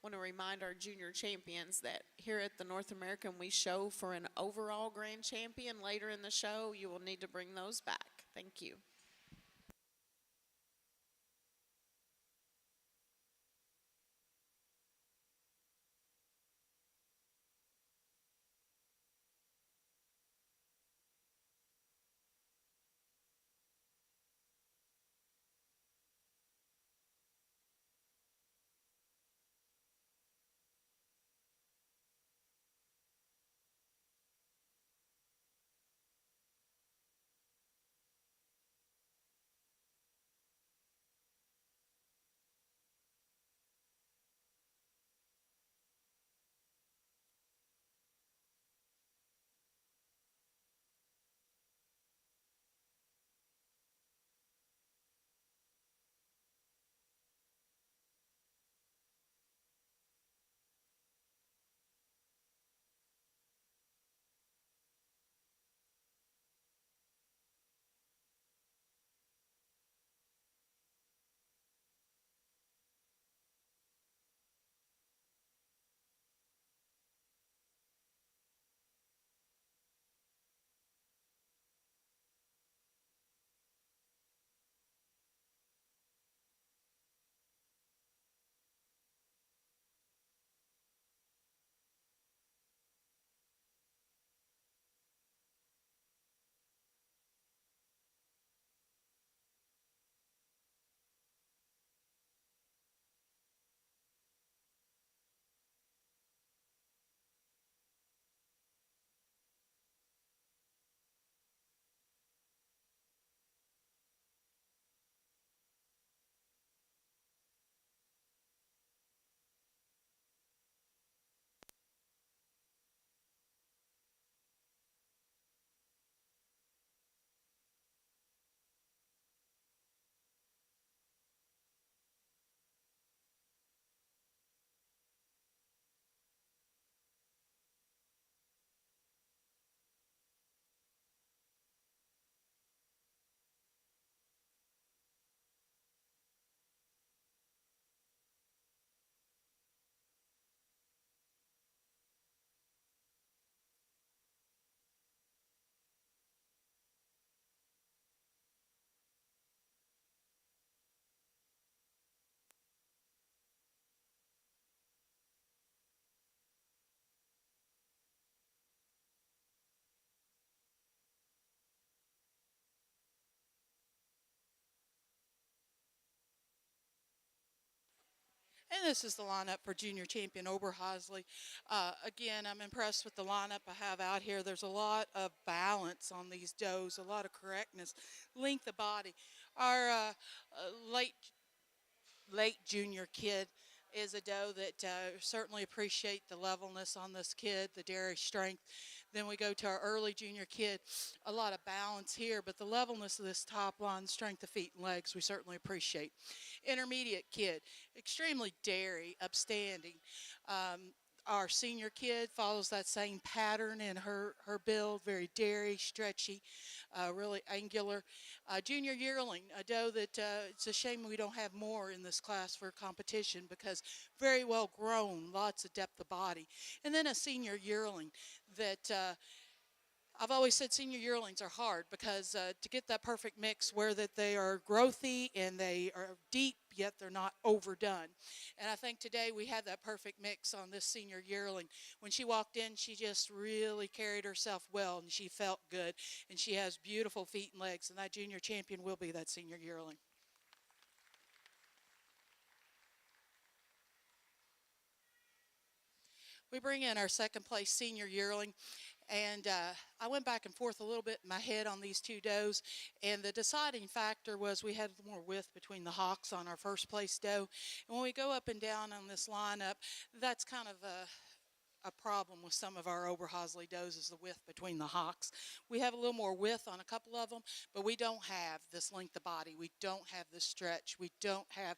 Want to remind our junior champions that here at the North American we show for an overall grand champion later in the show. You will need to bring those back. Thank you. And this is the lineup for junior champion Oberhasli. Again, I'm impressed with the lineup I have out here. There's a lot of balance on these does, a lot of correctness, length of body. Our late junior kid is a doe that certainly appreciate the levelness on this kid, the dairy strength. Then we go to our early junior kid, a lot of balance here, but the levelness of this top line, strength of feet and legs, we certainly appreciate. Intermediate kid, extremely dairy, upstanding. Our senior kid follows that same pattern in her build, very dairy, stretchy, really angular. Junior yearling, a doe that it's a shame we don't have more in this class for competition because very well grown, lots of depth of body. And then a senior yearling that I've always said senior yearlings are hard because to get that perfect mix where that they are growthy and they are deep yet they're not overdone. And I think today we had that perfect mix on this senior yearling. When she walked in, she just really carried herself well and she felt good. And she has beautiful feet and legs, and that junior champion will be that senior yearling. We bring in our second place senior yearling. And I went back and forth a little bit in my head on these two does. And the deciding factor was we had more width between the hocks on our first place doe. And when we go up and down on this lineup, that's kind of a problem with some of our Oberhasli does is the width between the hocks. We have a little more width on a couple of them, but we don't have this length of body. We don't have this stretch. We don't have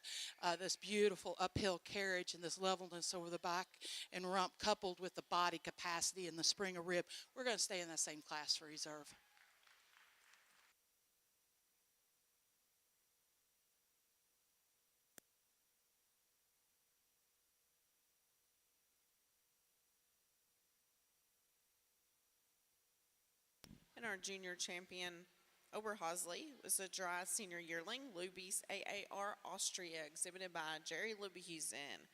this beautiful uphill carriage and this levelness over the back and rump coupled with the body capacity and the spring of rib. We're going to stay in that same class for reserve. And our junior champion Oberhasli was a dry senior yearling, Luby's AAR Austria, exhibited by Jerry Lubyhusen.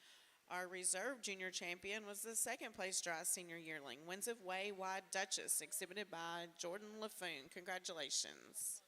Our reserve junior champion was the second place dry senior yearling, Winds of Way Wide Duchess, exhibited by Jordan LaFoon. Congratulations.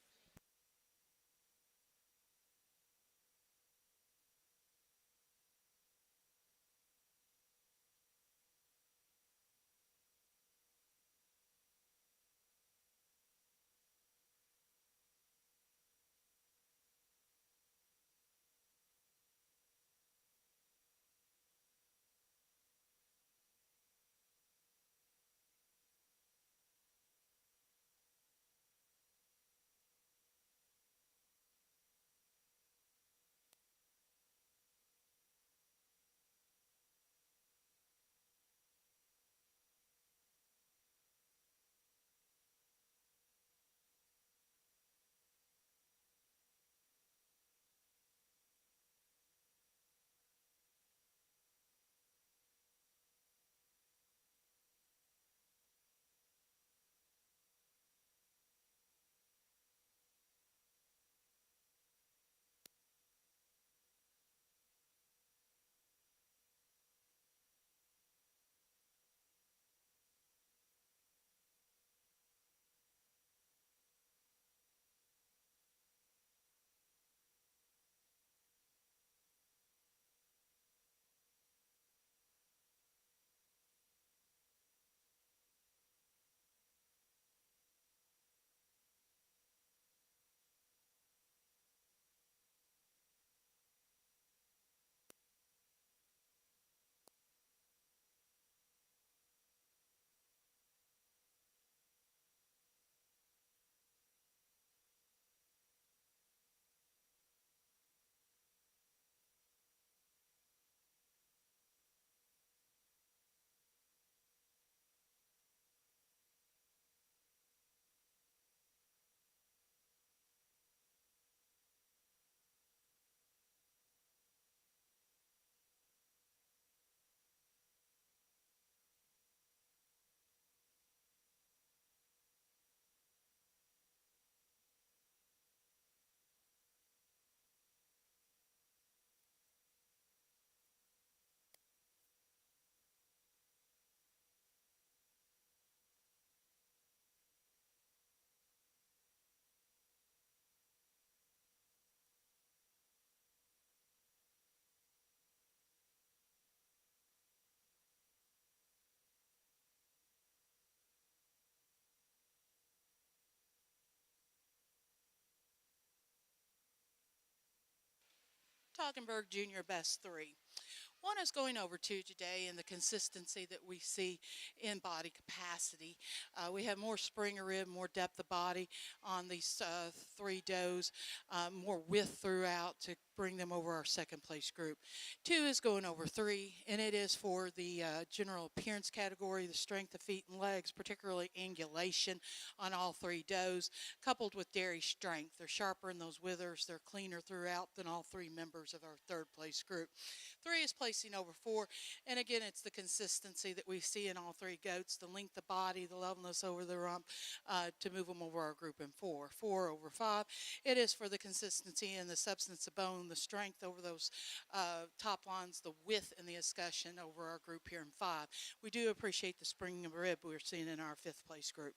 Toggenburg Junior Best 3. One is going over two today and the consistency that we see in body capacity. We have more spring of rib, more depth of body on these three does, more width throughout to bring them over our second place group. Two is going over three, and it is for the general appearance category, the strength of feet and legs, particularly angulation on all three does, coupled with dairy strength. They're sharper in those withers, they're cleaner throughout than all three members of our third place group. Three is placing over four, and again, it's the consistency that we see in all three goats, the length of body, the levelness over the rump, to move them over our group in four. Four over five, it is for the consistency and the substance of bone, the strength over those top lines, the width and the escutcheon over our group here in five. We do appreciate the spring of rib we're seeing in our fifth place group.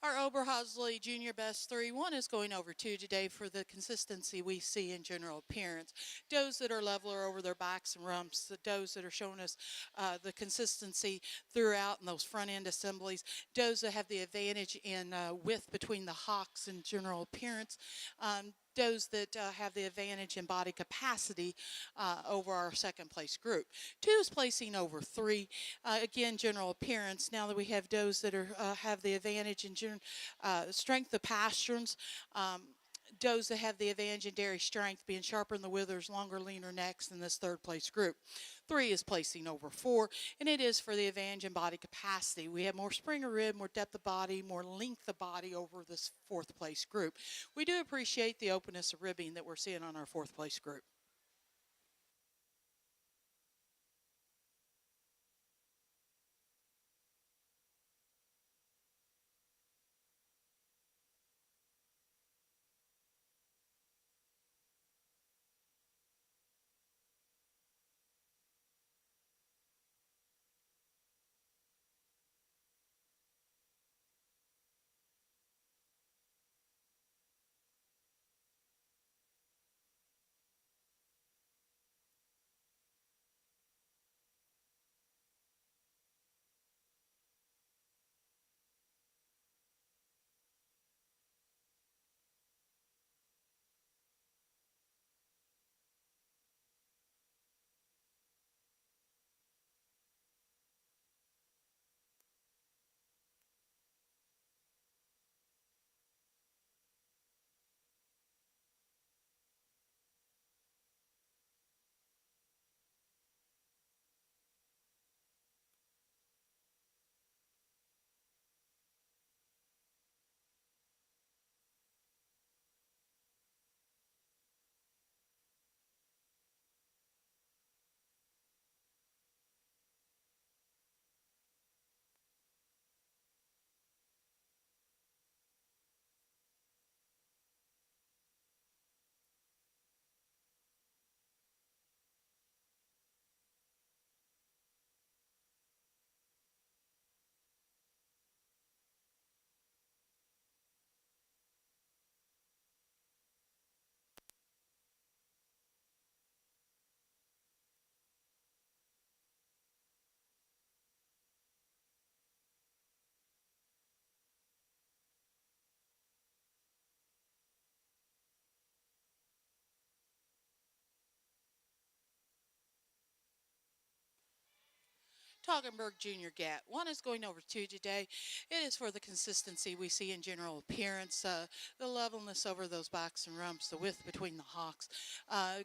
Our Oberhasli Junior Best 3, one is going over two today for the consistency we see in general appearance. Does that are leveler over their backs and rumps, the does that are showing us the consistency throughout in those front end assemblies, does that have the advantage in width between the hocks and general appearance, does that have the advantage in body capacity over our second place group. Two is placing over three. Again, general appearance. Now that we have does that are have the advantage in strength of pasterns, does that have the advantage in dairy strength, being sharper in the withers, longer, leaner necks than this third place group. Three is placing over four, and it is for the advantage in body capacity. We have more spring of rib, more depth of body, more length of body over this fourth place group. We do appreciate the openness of ribbing that we're seeing on our fourth place group. Toggenburg Junior Gap. One is going over two today. It is for the consistency we see in general appearance, the levelness over those backs and rumps, the width between the hocks,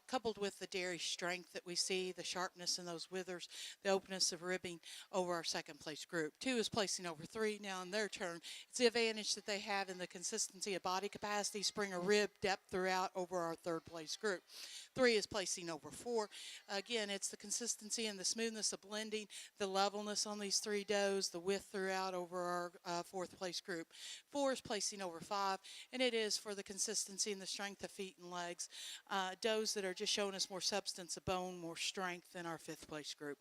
coupled with the dairy strength that we see, the sharpness in those withers, the openness of ribbing over our second place group. Two is placing over three. Now in their turn, it's the advantage that they have in the consistency of body capacity, spring or rib depth throughout over our third place group. Three is placing over four. Again, it's the consistency and the smoothness of blending, the levelness on these three does, the width throughout over our fourth place group. Four is placing over five, and it is for the consistency and the strength of feet and legs. Does that are just showing us more substance of bone, more strength than our fifth place group.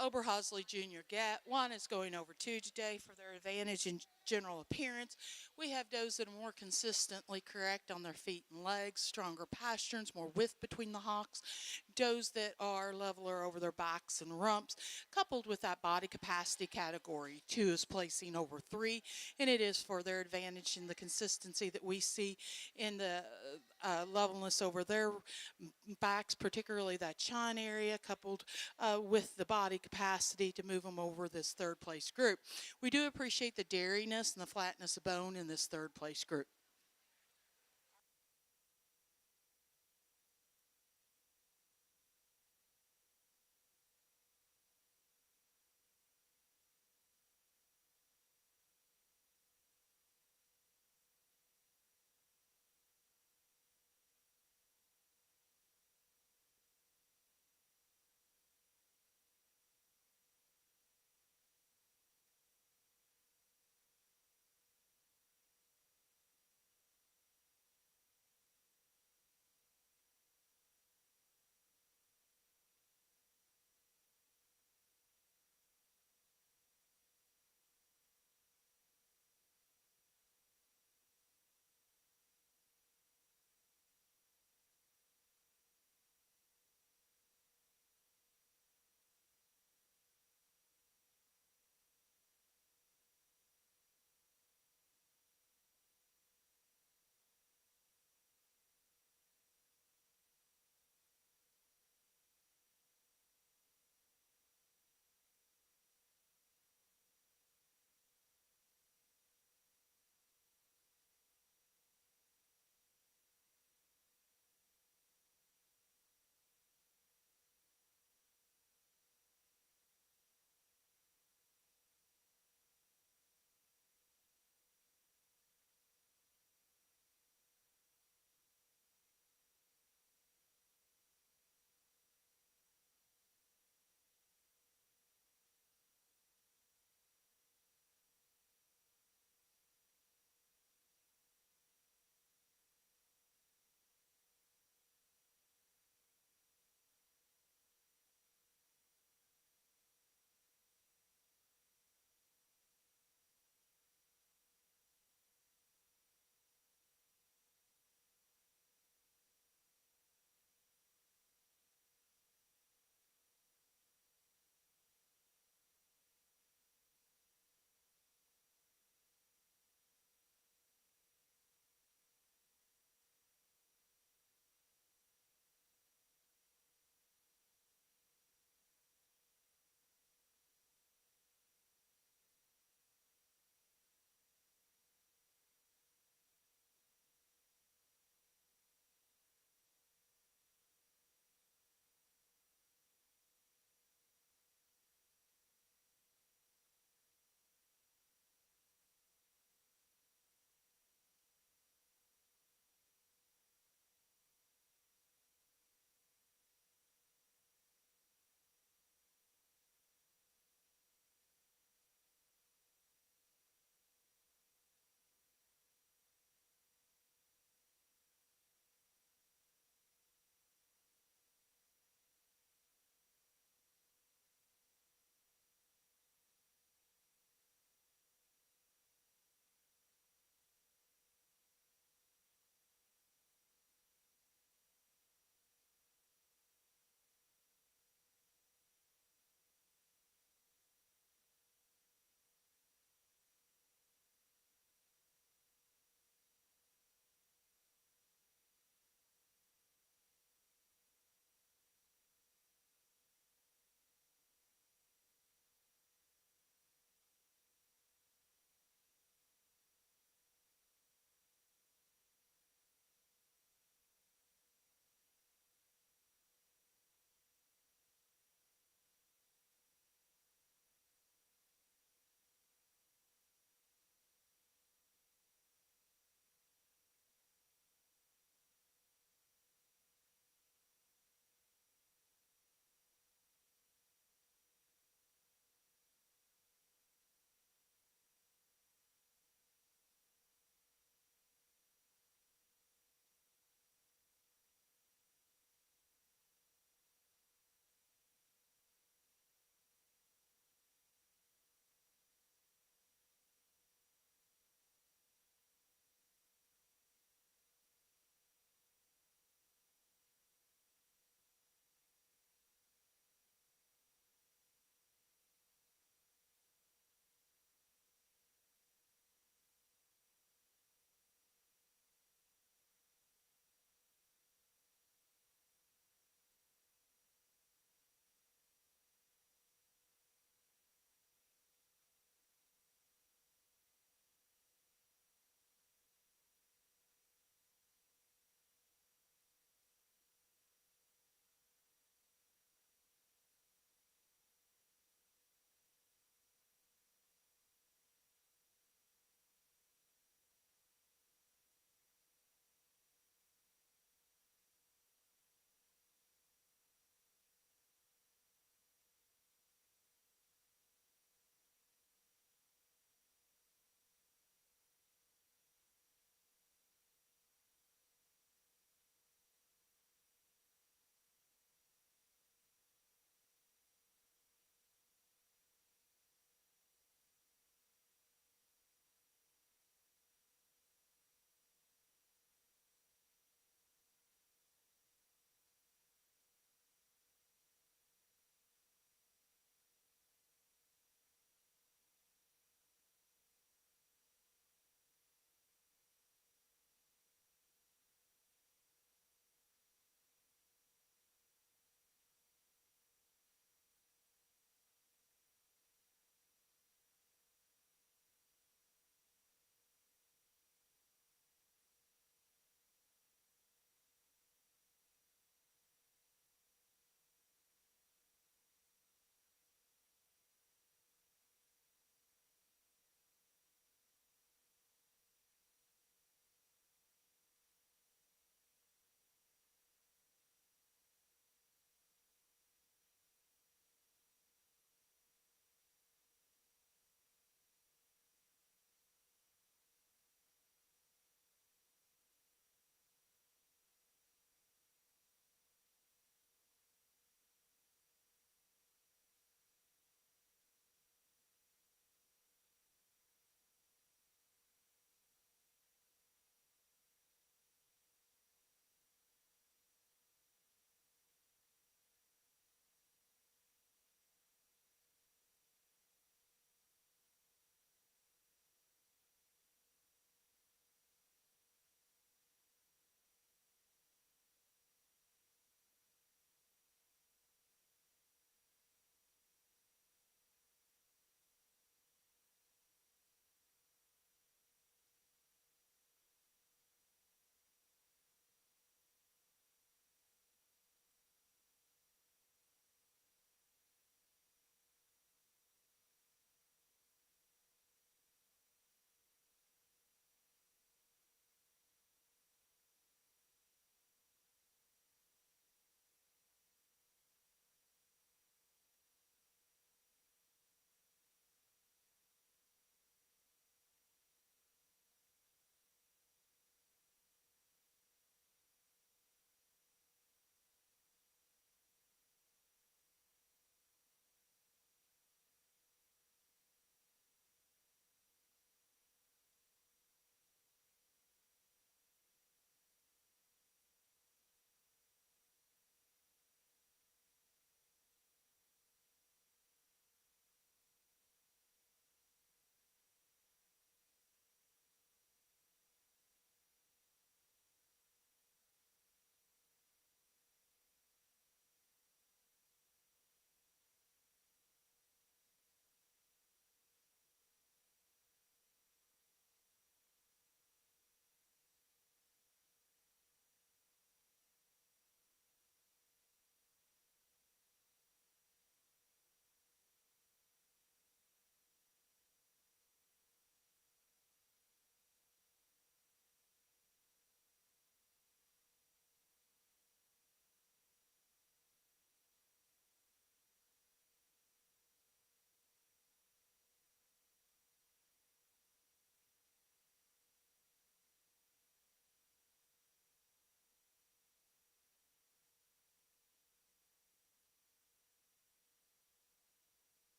Oberhasli Junior Gap. One is going over two today for their advantage in general appearance. We have does that are more consistently correct on their feet and legs, stronger pasterns, more width between the hocks, does that are leveler over their backs and rumps, coupled with that body capacity category. Two is placing over three, and it is for their advantage in the consistency that we see in the levelness over their backs, particularly that chine area, coupled with the body capacity to move them over this third place group. We do appreciate the dairiness and the flatness of bone in this third place group.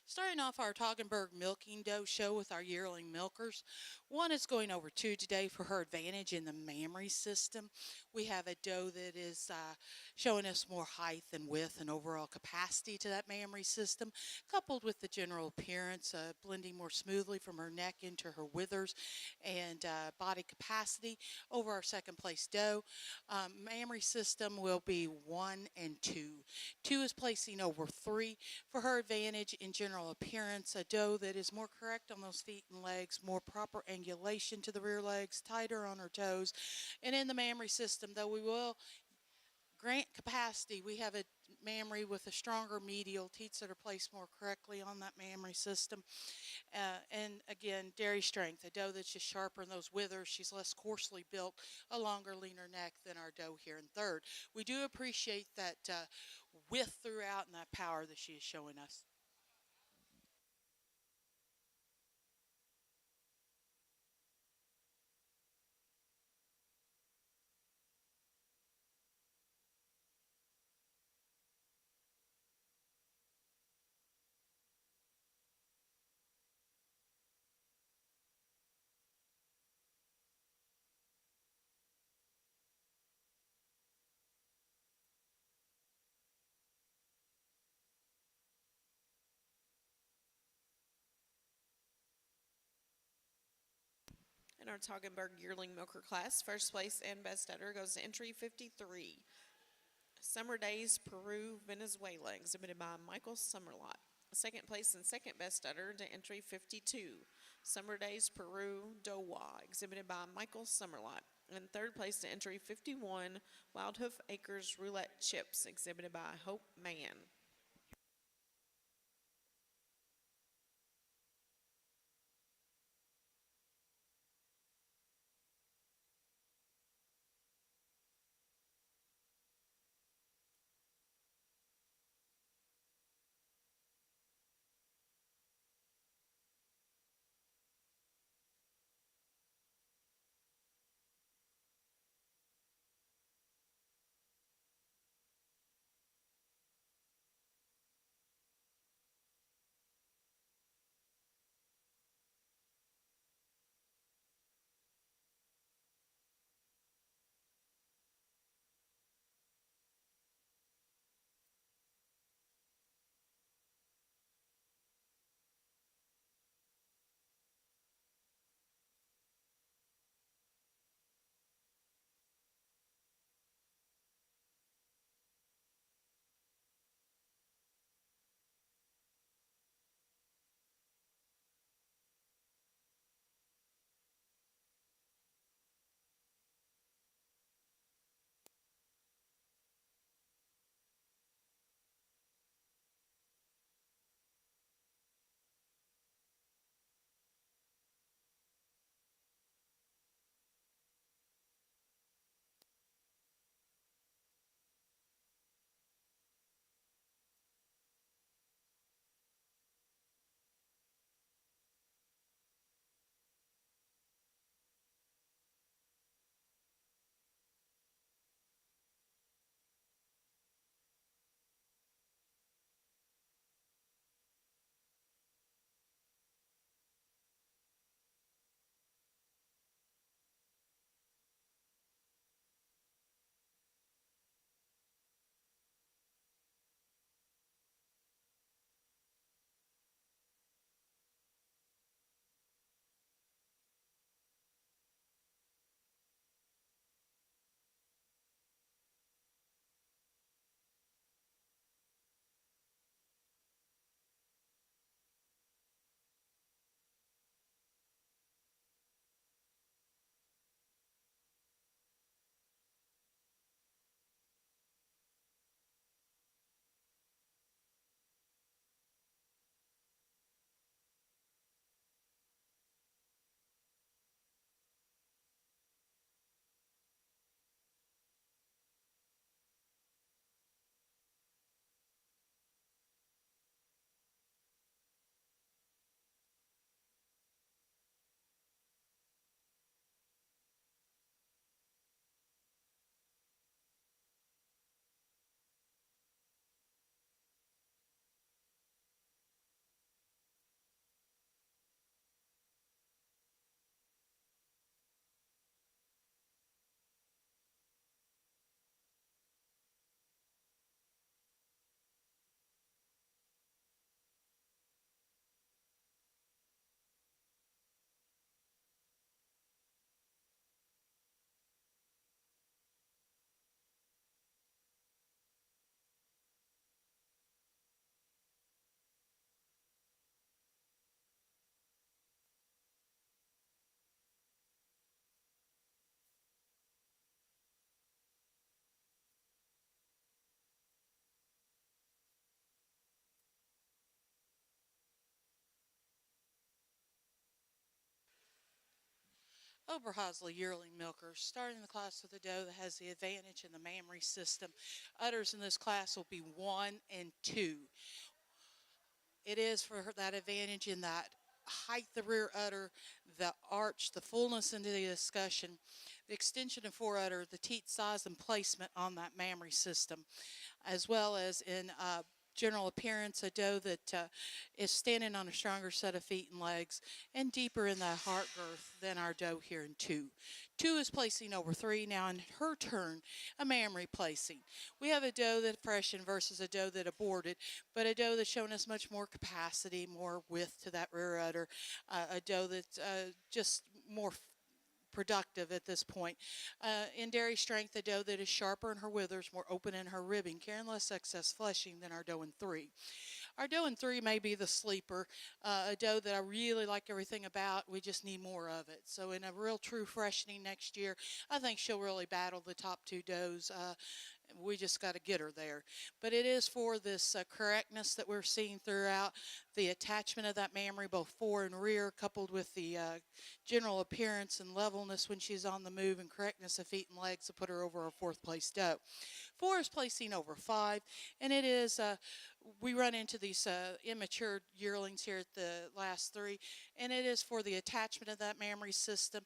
Starting off our Toggenburg milking doe show with our yearling milkers. One is going over 2 today for her advantage in the mammary system. We have a doe that is showing us more height and width and overall capacity to that mammary system, coupled with the general appearance, blending more smoothly from her neck into her withers and body capacity over our second place doe. Mammary system will be 1 and 2. 2 is placing over 3 for her advantage in general appearance. A doe that is more correct on those feet and legs, more proper angulation to the rear legs, tighter on her toes. And in the mammary system, though we will grant capacity, we have a mammary with a stronger medial, teats that are placed more correctly on that mammary system. And again, dairy strength, a doe that's just sharper in those withers. She's less coarsely built, a longer, leaner neck than our doe here in third. We do appreciate that width throughout and that power that she is showing us. In our Toggenburg Yearling Milker class, first place and best udder goes to entry 53. Summer Days, Peru, Venezuela, exhibited by Michael Summerlot. Second place and second best udder to entry 52. Summer Days, Peru, Dowa, exhibited by Michael Summerlot. And third place to entry 51, Wildhoof Acres Roulette Chips, exhibited by Hope Mann. Oberhasli yearling milkers, starting the class with a doe that has the advantage in the mammary system. Udders in this class will be 1 and 2. It is for that advantage in that height, the rear udder, the arch, the fullness into the discussion, the extension of fore udder, the teat size and placement on that mammary system, as well as in general appearance, a doe that is standing on a stronger set of feet and legs and deeper in the heart girth than our doe here in 2. 2 is placing over 3. Now in her turn, a mammary placing. We have a doe that freshened versus a doe that aborted, but a doe that's shown us much more capacity, more width to that rear udder, a doe that's just more productive at this point. In dairy strength, a doe that is sharper in her withers, more open in her ribbing, carrying less excess fleshing than our doe in 3. Our doe in 3 may be the sleeper, a doe that I really like everything about. We just need more of it. So in a real true freshening next year, I think she'll really battle the top 2 does. We just got to get her there. But it is for this correctness that we're seeing throughout, the attachment of that mammary, both fore and rear, coupled with the general appearance and levelness when she's on the move, and correctness of feet and legs to put her over our 4th place doe. 4 is placing over 5, and it is, we run into these immature yearlings here at the last 3, and it is for the attachment of that mammary system,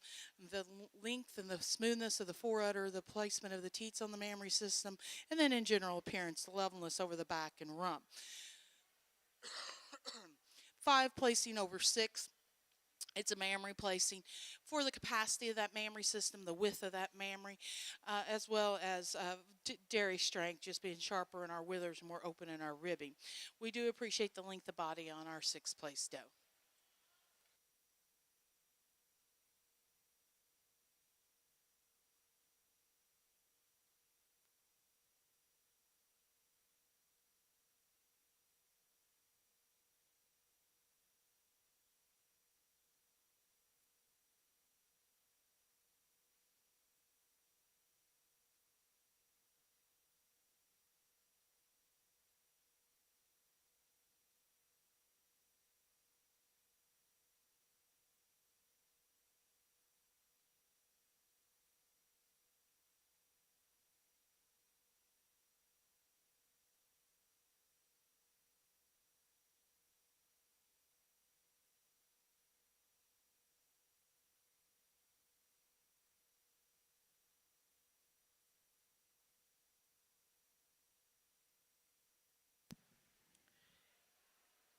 the length and the smoothness of the fore udder, the placement of the teats on the mammary system, and then in general appearance, the levelness over the back and rump. 5 placing over 6. It's a mammary placing for the capacity of that mammary system, the width of that mammary, as well as dairy strength, just being sharper in our withers, more open in our ribbing. We do appreciate the length of body on our 6th place doe.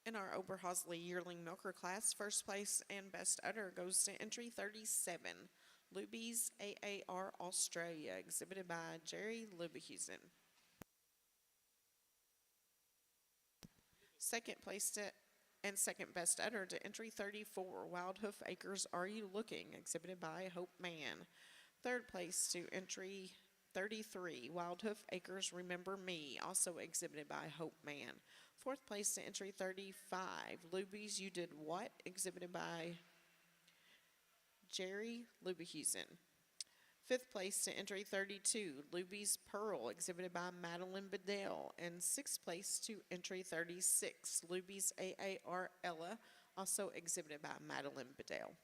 In our Oberhasli yearling milker class, first place and best udder goes to entry 37, Luby's AAR Australia, exhibited by Jerry Lubehusen. Second place and second best udder to entry 34, Wildhoof Acres Are You Looking, exhibited by Hope Man. Third place to entry 33, Wildhoof Acres Remember Me, also exhibited by Hope Man. Fourth place to entry 35, Luby's You Did What, exhibited by Jerry Lubehusen. Fifth place to entry 32, Luby's Pearl, exhibited by Madeline Bedell. And sixth place to entry 36, Luby's AAR Ella, also exhibited by Madeline Bedell.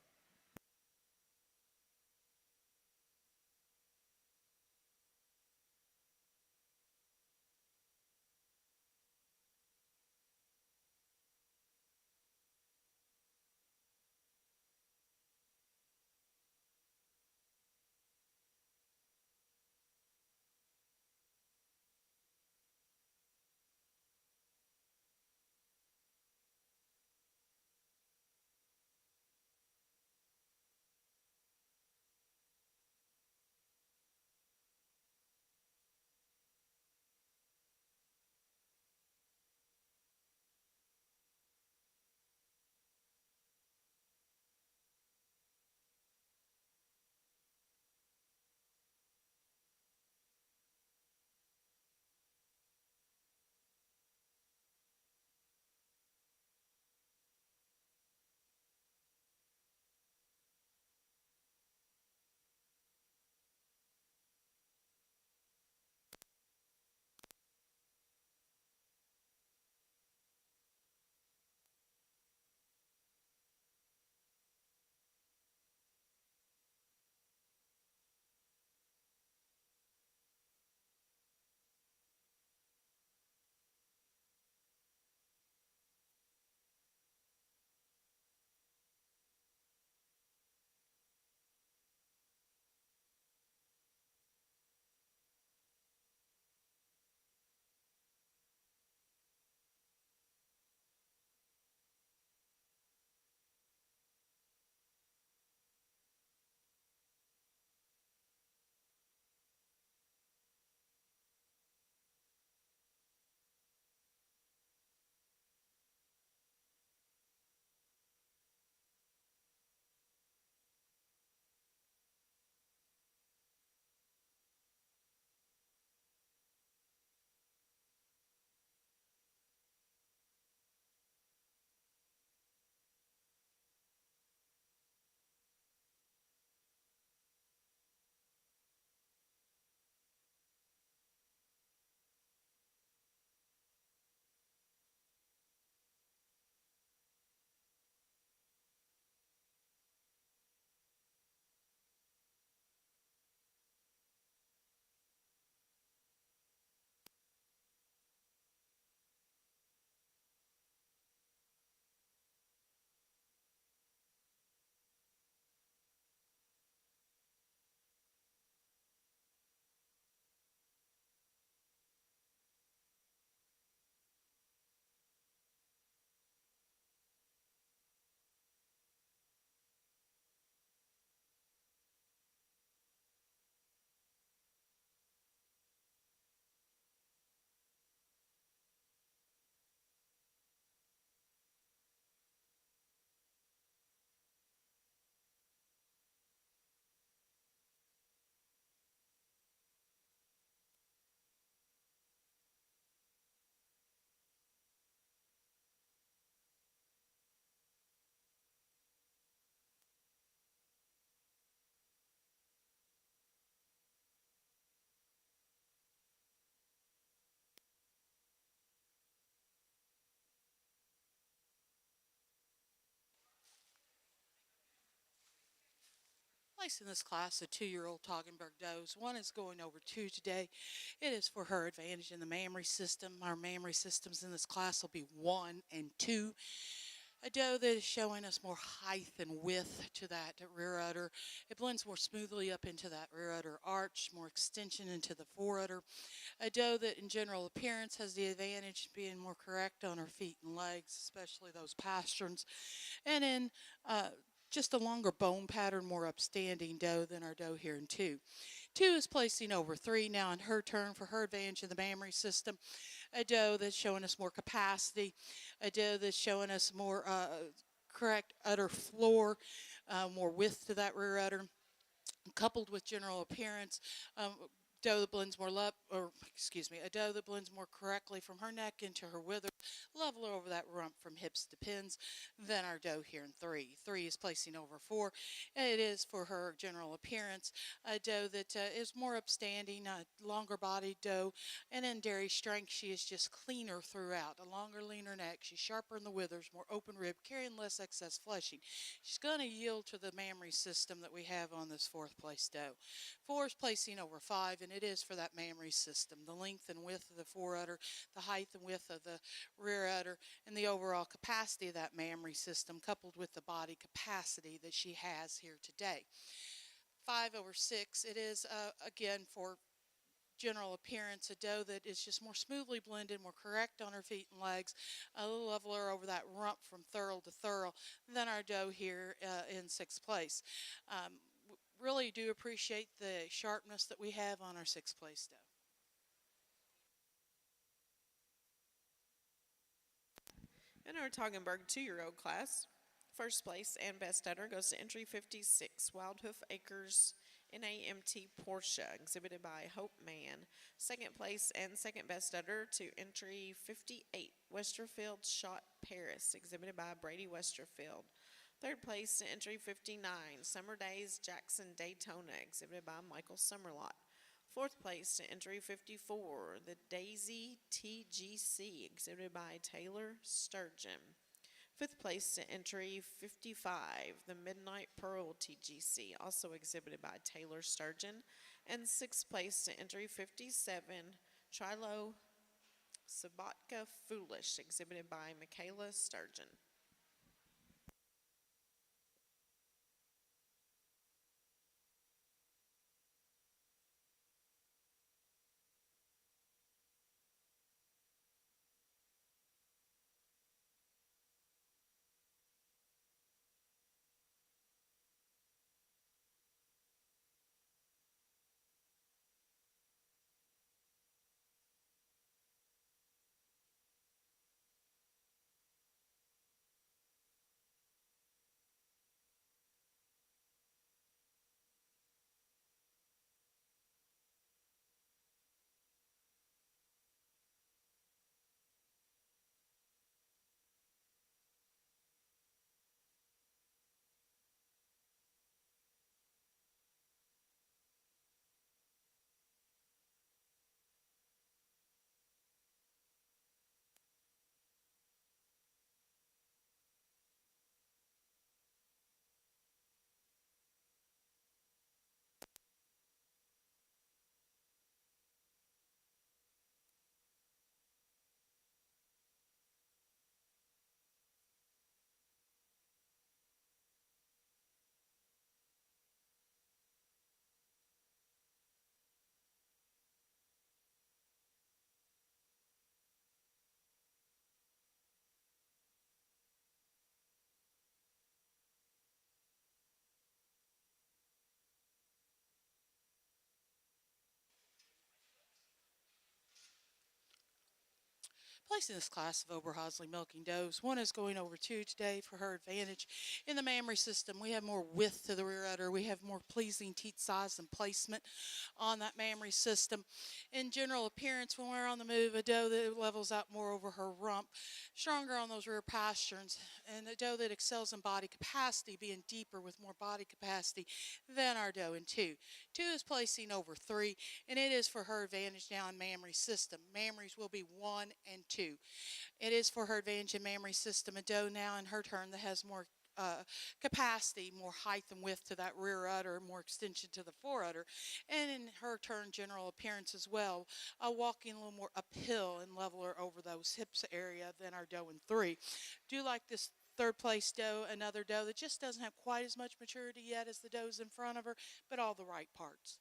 Placing this class of 2-year-old Toggenburg does. One is going over 2 today. It is for her advantage in the mammary system. Our mammary systems in this class will be 1 and 2. A doe that is showing us more height and width to that rear udder. It blends more smoothly up into that rear udder arch, more extension into the fore udder. A doe that in general appearance has the advantage of being more correct on her feet and legs, especially those pasterns. And in just a longer bone pattern, more upstanding doe than our doe here in 2. 2 is placing over 3 now in her turn for her advantage in the mammary system. A doe that's showing us more capacity, a doe that's showing us more correct udder floor, more width to that rear udder, coupled with general appearance. Doe that blends more a doe that blends more correctly from her neck into her withers, level over that rump from hips to pins, than our doe here in 3. 3 is placing over 4. It is for her general appearance a doe that is more upstanding, longer bodied doe, and in dairy strength she is just cleaner throughout. A longer, leaner neck. She's sharper in the withers, more open rib, carrying less excess fleshing. She's going to yield to the mammary system that we have on this 4th place doe. 4 is placing over 5, and it is for that mammary system. The length and width of the fore udder, the height and width of the rear udder, and the overall capacity of that mammary system, coupled with the body capacity that she has here today. 5 over 6, it is again for general appearance, a doe that is just more smoothly blended, more correct on her feet and legs, a little leveler over that rump from thurl to thurl than our doe here in 6th place. Really do appreciate the sharpness that we have on our 6th place doe. In our Toggenburg 2-year-old class, first place and best udder goes to entry 56, Wildhoof Acres NAMT Porsche, exhibited by Hope Mann. Second place and second best udder to entry 58, Westerfield Shot Paris, exhibited by Brady Westerfield. Third place to entry 59, Summer Days Jackson Daytona, exhibited by Michael Summerlot. Fourth place to entry 54, the Daisy TGC, exhibited by Taylor Sturgeon. Fifth place to entry 55, the Midnight Pearl TGC, also exhibited by Taylor Sturgeon. And sixth place to entry 57, Trilo Sabatka Foolish, exhibited by Michaela Sturgeon. Placing this class of Oberhasli milking does. 1 is going over 2 today for her advantage. In the mammary system, we have more width to the rear udder. We have more pleasing teat size and placement on that mammary system. In general appearance, when we're on the move, a doe that levels out more over her rump, stronger on those rear pasterns, and a doe that excels in body capacity, being deeper with more body capacity than our doe in 2. 2 is placing over 3, and it is for her advantage now in mammary system. Mammaries will be 1 and 2. It is for her advantage in mammary system. A doe now in her turn that has more capacity, more height and width to that rear udder, more extension to the fore udder, and in her turn, general appearance as well, walking a little more uphill and leveler over those hips area than our doe in 3. Do like this third place doe, another doe that just doesn't have quite as much maturity yet as the does in front of her, but all the right parts.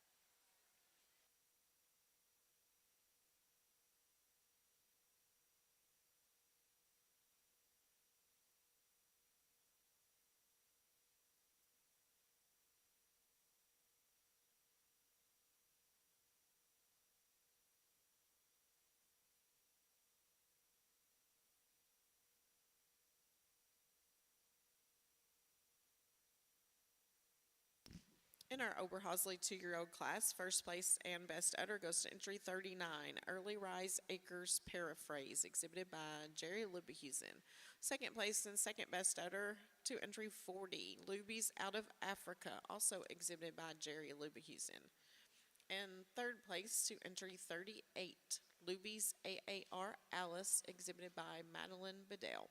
In our Oberhasli 2-year-old class, first place and best udder goes to entry 39, Early Rise Acres Paraphrase, exhibited by Jerry Lubehusen. Second place and second best udder to entry 40, Lubies Out of Africa, also exhibited by Jerry Lubehusen. And third place to entry 38, Lubies AAR Alice, exhibited by Madeline Bedell.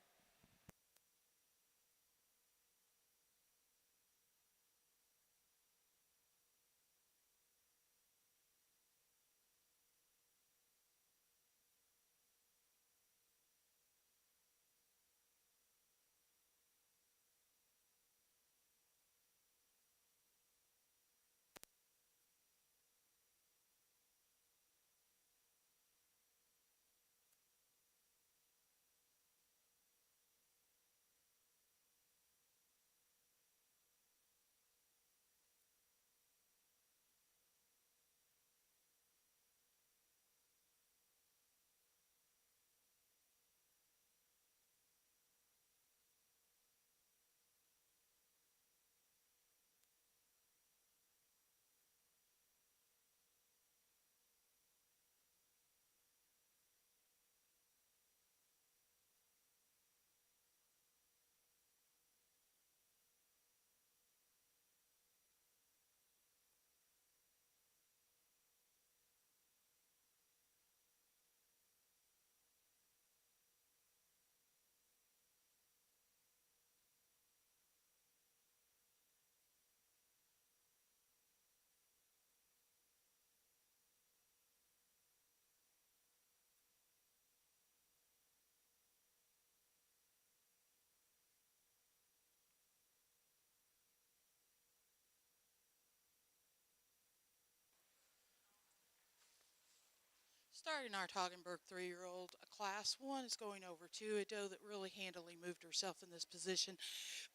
Starting our Toggenburg 3-year-old class, one is going over to a doe that really handily moved herself in this position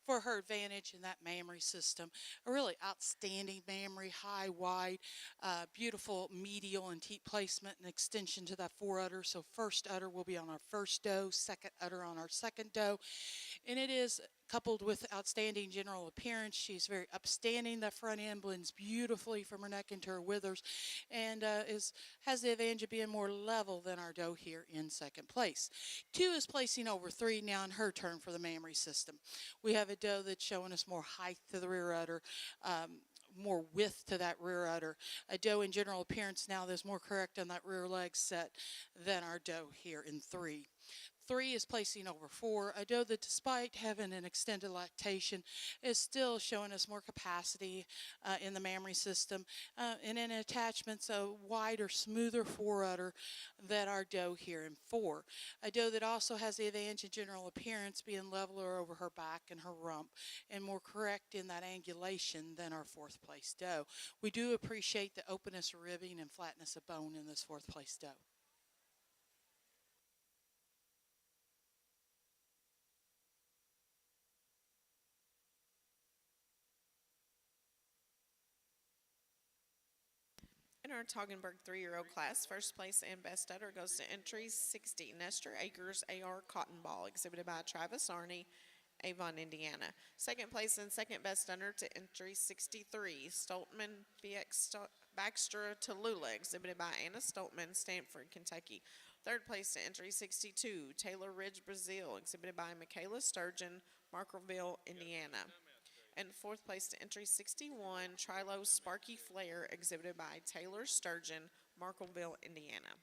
for her advantage in that mammary system. A really outstanding mammary, high, wide, beautiful medial and teat placement and extension to that fore udder. So first udder will be on our first doe, second udder on our second doe. And it is coupled with outstanding general appearance. She's very upstanding. The front end blends beautifully from her neck into her withers, and has the advantage of being more level than our doe here in second place. 2 is placing over 3 now in her turn for the mammary system. We have a doe that's showing us more height to the rear udder, more width to that rear udder. A doe in general appearance now that's more correct on that rear leg set than our doe here in 3. 3 is placing over 4. A doe that, despite having an extended lactation, is still showing us more capacity in the mammary system, and in attachments a wider, smoother fore udder than our doe here in 4. A doe that also has the advantage in general appearance, being leveler over her back and her rump, and more correct in that angulation than our 4th place doe. We do appreciate the openness of ribbing and flatness of bone in this 4th place doe. In our Toggenburg 3-year-old class, first place and best udder goes to entry 60, Nestor Acres AR Cotton Ball, exhibited by Travis Arney, Avon, Indiana. Second place and second best udder to entry 63, Stoltman BX Baxter Tallulah, exhibited by Anna Stoltman, Stanford, Kentucky. Third place to entry 62, Taylor Ridge Brazil, exhibited by Michaela Sturgeon, Markville, Indiana. And fourth place to entry 61, Trilo Sparky Flare, exhibited by Taylor Sturgeon, Markville, Indiana.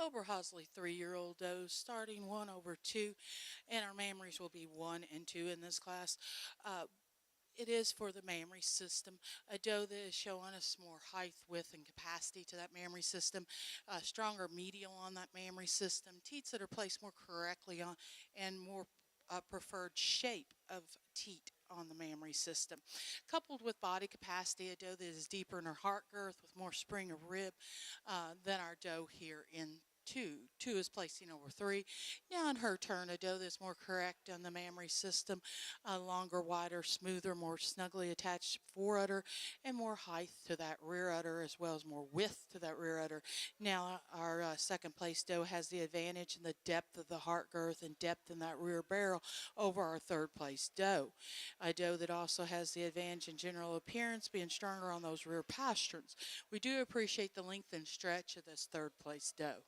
Oberhasli 3-year-old does, starting 1 over 2, and our mammaries will be 1 and 2 in this class. Uh, it is for the mammary system. A doe that is showing us more height, width, and capacity to that mammary system. Stronger medial on that mammary system. Teats that are placed more correctly on and more preferred shape of teat on the mammary system. Coupled with body capacity, a doe that is deeper in her heart girth with more spring of rib than our doe here in 2. 2 is placing over 3. Now in her turn, a doe that's more correct on the mammary system, longer, wider, smoother, more snugly attached fore udder, and more height to that rear udder as well as more width to that rear udder. Now our second place doe has the advantage in the depth of the heart girth and depth in that rear barrel over our third place doe. A doe that also has the advantage in general appearance, being stronger on those rear pasterns. We do appreciate the length and stretch of this third place doe.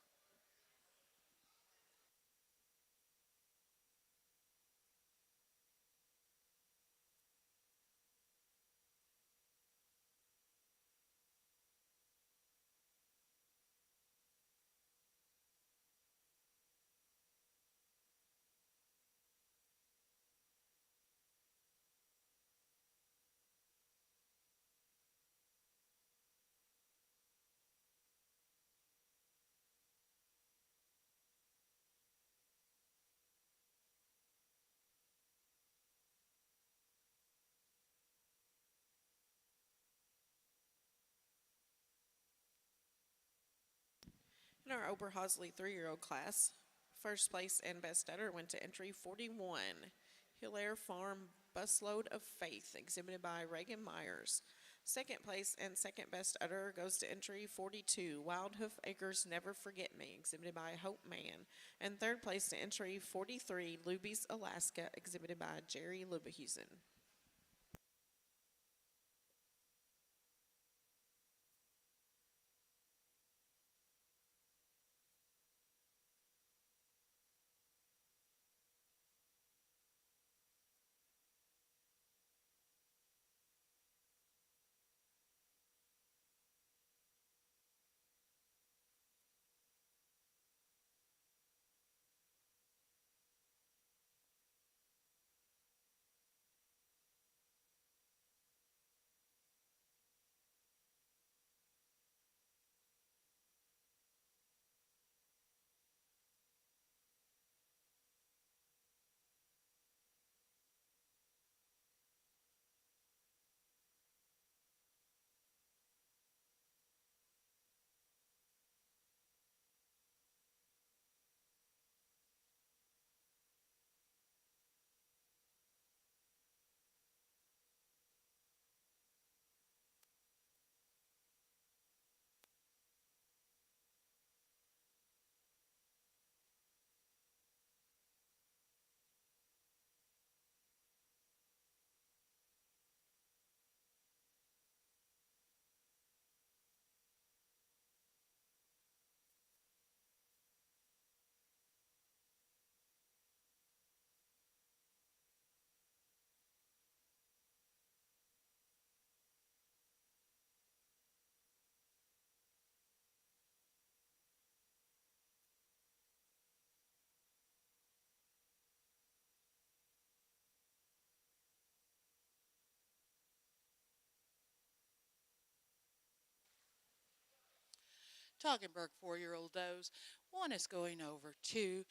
In our Oberhasli 3-year-old class, first place and best udder went to entry 41, Hilaire Farm Busload of Faith, exhibited by Reagan Myers. Second place and second best udder goes to entry 42, Wildhoof Acres Never Forget Me, exhibited by Hope Mann. And third place to entry 43, Luby's Alaska, exhibited by Jerry Lubehusen. Toggenburg 4-year-old does. 1 is going over 2.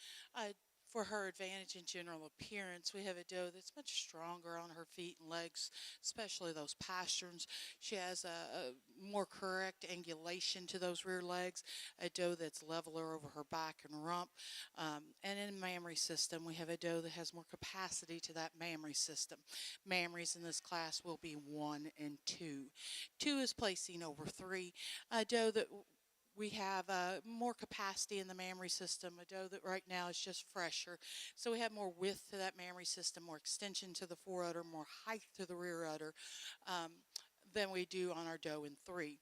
For her advantage in general appearance, we have a doe that's much stronger on her feet and legs, especially those pasterns. She has a more correct angulation to those rear legs, a doe that's leveler over her back and rump. And in the mammary system, we have a doe that has more capacity to that mammary system. Mammaries in this class will be 1 and 2. 2 is placing over 3. A doe that we have more capacity in the mammary system, a doe that right now is just fresher. So we have more width to that mammary system, more extension to the fore udder, more height to the rear udder um, than we do on our doe in 3.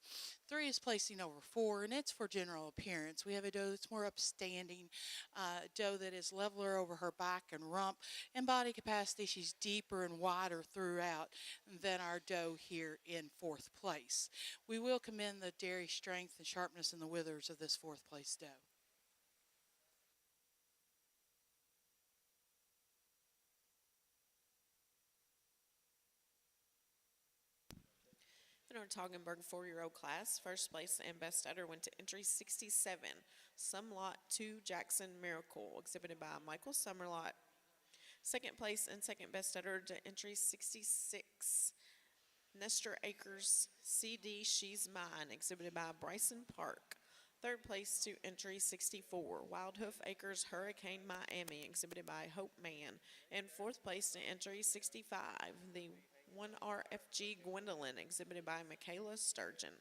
3 is placing over 4, and it's for general appearance. We have a doe that's more upstanding, doe that is leveler over her back and rump. In body capacity, she's deeper and wider throughout than our doe here in 4th place. We will commend the dairy strength and sharpness in the withers of this 4th place doe. In our Toggenburg 4-year-old class, first place and best udder went to entry 67, Some Lot 2 Jackson Miracle, exhibited by Michael Summerlot. Second place and second best udder to entry 66, Nestor Acres CD She's Mine, exhibited by Bryson Park. Third place to entry 64, Wildhoof Acres Hurricane Miami, exhibited by Hope Man. And fourth place to entry 65, the 1RFG Gwendolyn, exhibited by Michaela Sturgeon.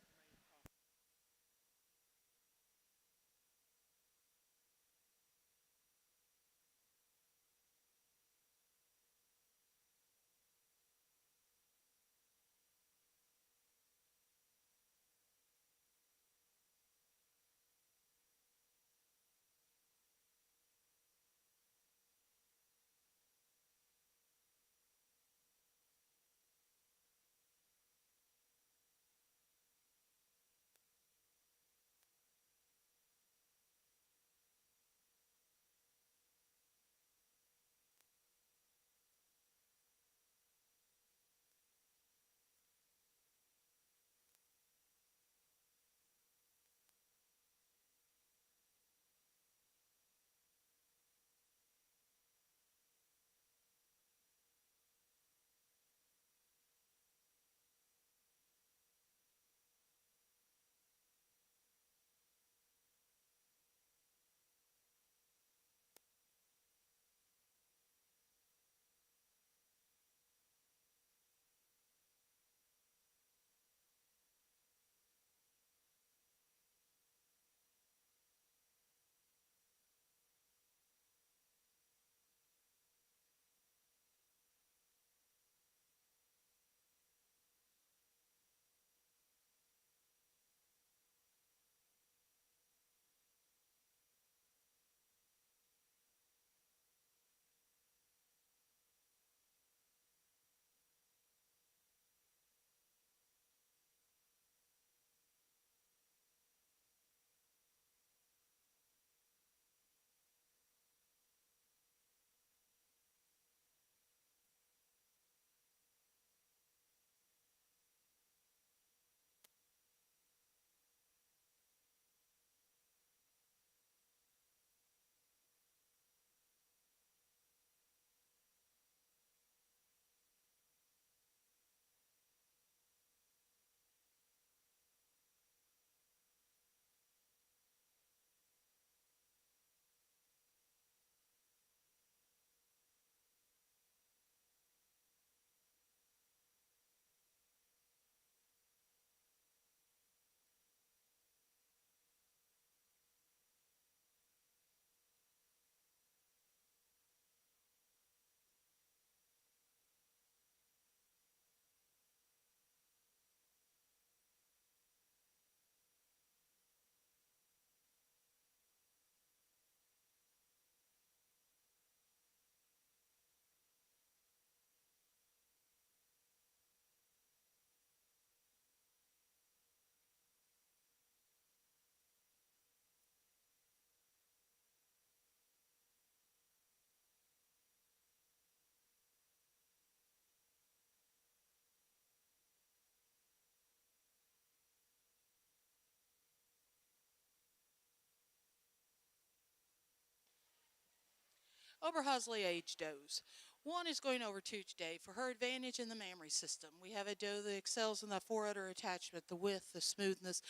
Oberhasli age does. One is going over two today for her advantage in the mammary system. We have a doe that excels in the foreudder attachment, the width, the smoothness,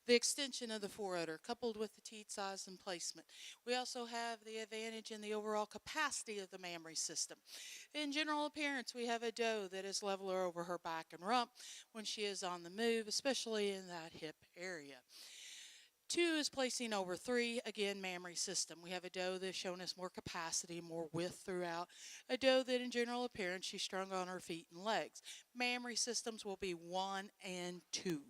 the extension of the foreudder, coupled with the teat size and placement. We also have the advantage in the overall capacity of the mammary system. In general appearance, we have a doe that is leveler over her back and rump when she is on the move, especially in that hip area. Two is placing over three, again, mammary system. We have a doe that's shown us more capacity, more width throughout. A doe that in general appearance, she's strong on her feet and legs. Mammary systems will be 1 and 2.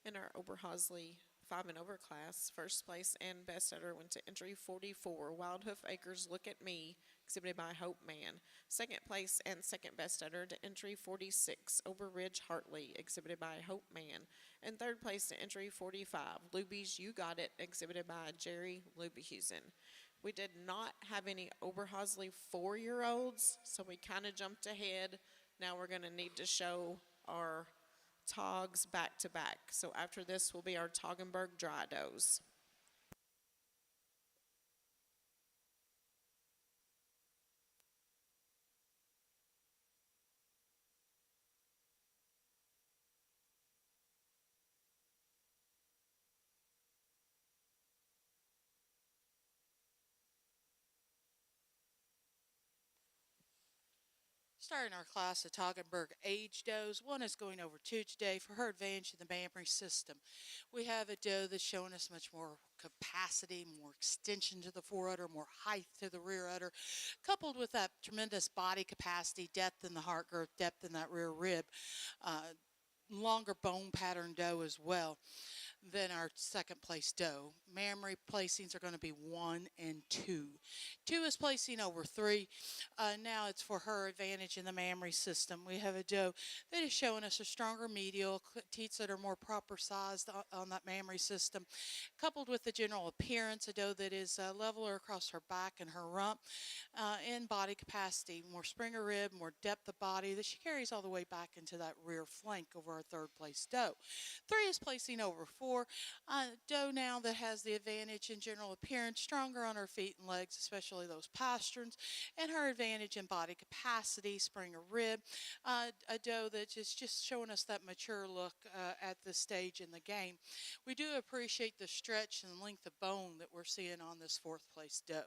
In our Oberhasli 5 and over class, first place and best udder went to entry 44, Wildhoof Acres Look at Me, exhibited by Hope Man. Second place and second best udder to entry 46, Overridge Hartley, exhibited by Hope Man. And third place to entry 45, Luby's You Got It, exhibited by Jerry Lubyhusen. We did not have any Oberhasli 4-year-olds, so we kind of jumped ahead. Now we're going to need to show our togs back to back. So after this will be our Toggenburg dry does. Starting our class of Toggenburg age does, one is going over two today for her advantage in the mammary system. We have a doe that's showing us much more capacity, more extension to the fore udder, more height to the rear udder, coupled with that tremendous body capacity, depth in the heart girth, depth in that rear rib, longer bone pattern doe as well than our second place doe. Mammary placings are going to be 1 and 2. 2 is placing over 3. Now it's for her advantage in the mammary system. We have a doe that is showing us a stronger medial, teats that are more proper sized on that mammary system, coupled with the general appearance, a doe that is leveler across her back and her rump, and body capacity, more springer rib, more depth of body that she carries all the way back into that rear flank over our third place doe. 3 is placing over 4. Doe now that has the advantage in general appearance, stronger on her feet and legs, especially those pasterns, and her advantage in body capacity, springer rib. A doe that is just showing us that mature look at this stage in the game. We do appreciate the stretch and length of bone that we're seeing on this fourth place doe.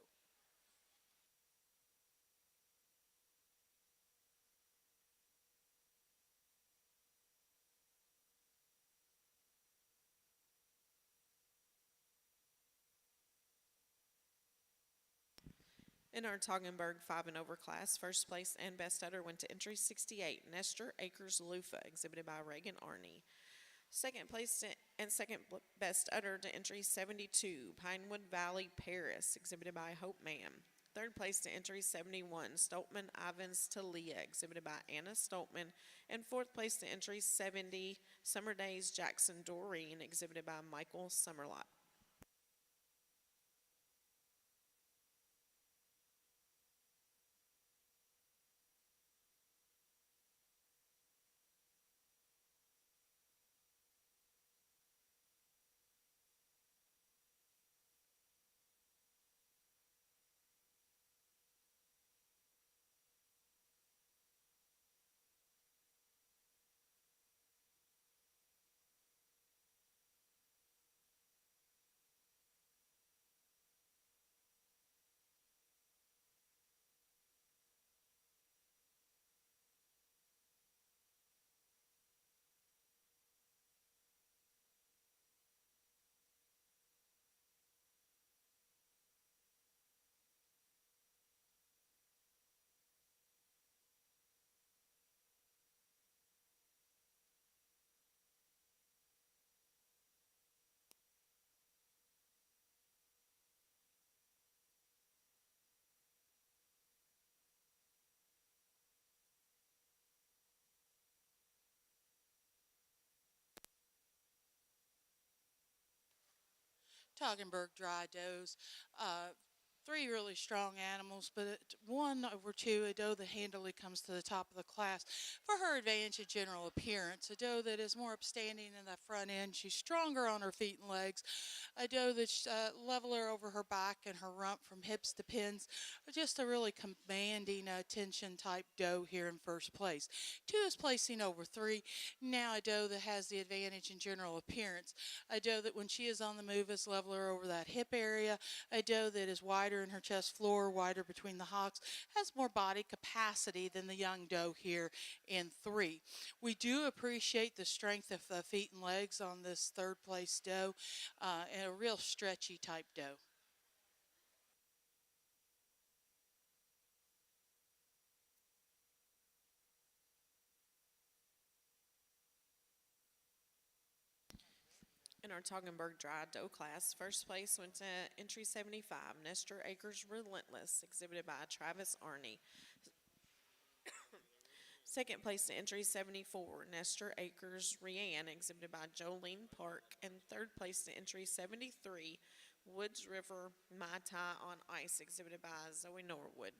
In our Toggenburg 5 and over class, first place and best udder went to entry 68, Nestor Acres Loofah, exhibited by Reagan Arney. Second place and second best udder to entry 72, Pinewood Valley Paris, exhibited by Hope Man. Third place to entry 71, Stoltman Ivans Talia, exhibited by Anna Stoltman. And fourth place to entry 70, Summer Days Jackson Doreen, exhibited by Michael Summerlot. Toggenburg dry does. 3 really strong animals, but 1 over 2, a doe that handily comes to the top of the class for her advantage in general appearance. A doe that is more upstanding in the front end. She's stronger on her feet and legs. A doe that's leveler over her back and her rump from hips to pins. Just a really commanding attention type doe here in first place. 2 is placing over 3. Now a doe that has the advantage in general appearance. A doe that when she is on the move is leveler over that hip area. A doe that is wider in her chest floor, wider between the hocks, has more body capacity than the young doe here in 3. We do appreciate the strength of the feet and legs on this third place doe, and a real stretchy type doe. In our Toggenburg dry dough class, first place went to entry 75, Nestor Acres Relentless, exhibited by Travis Arney. Second place to entry 74, Nestor Acres Rianne, exhibited by Jolene Park. And third place to entry 73, Woods River Mai Tai on Ice, exhibited by Zoe Norwood.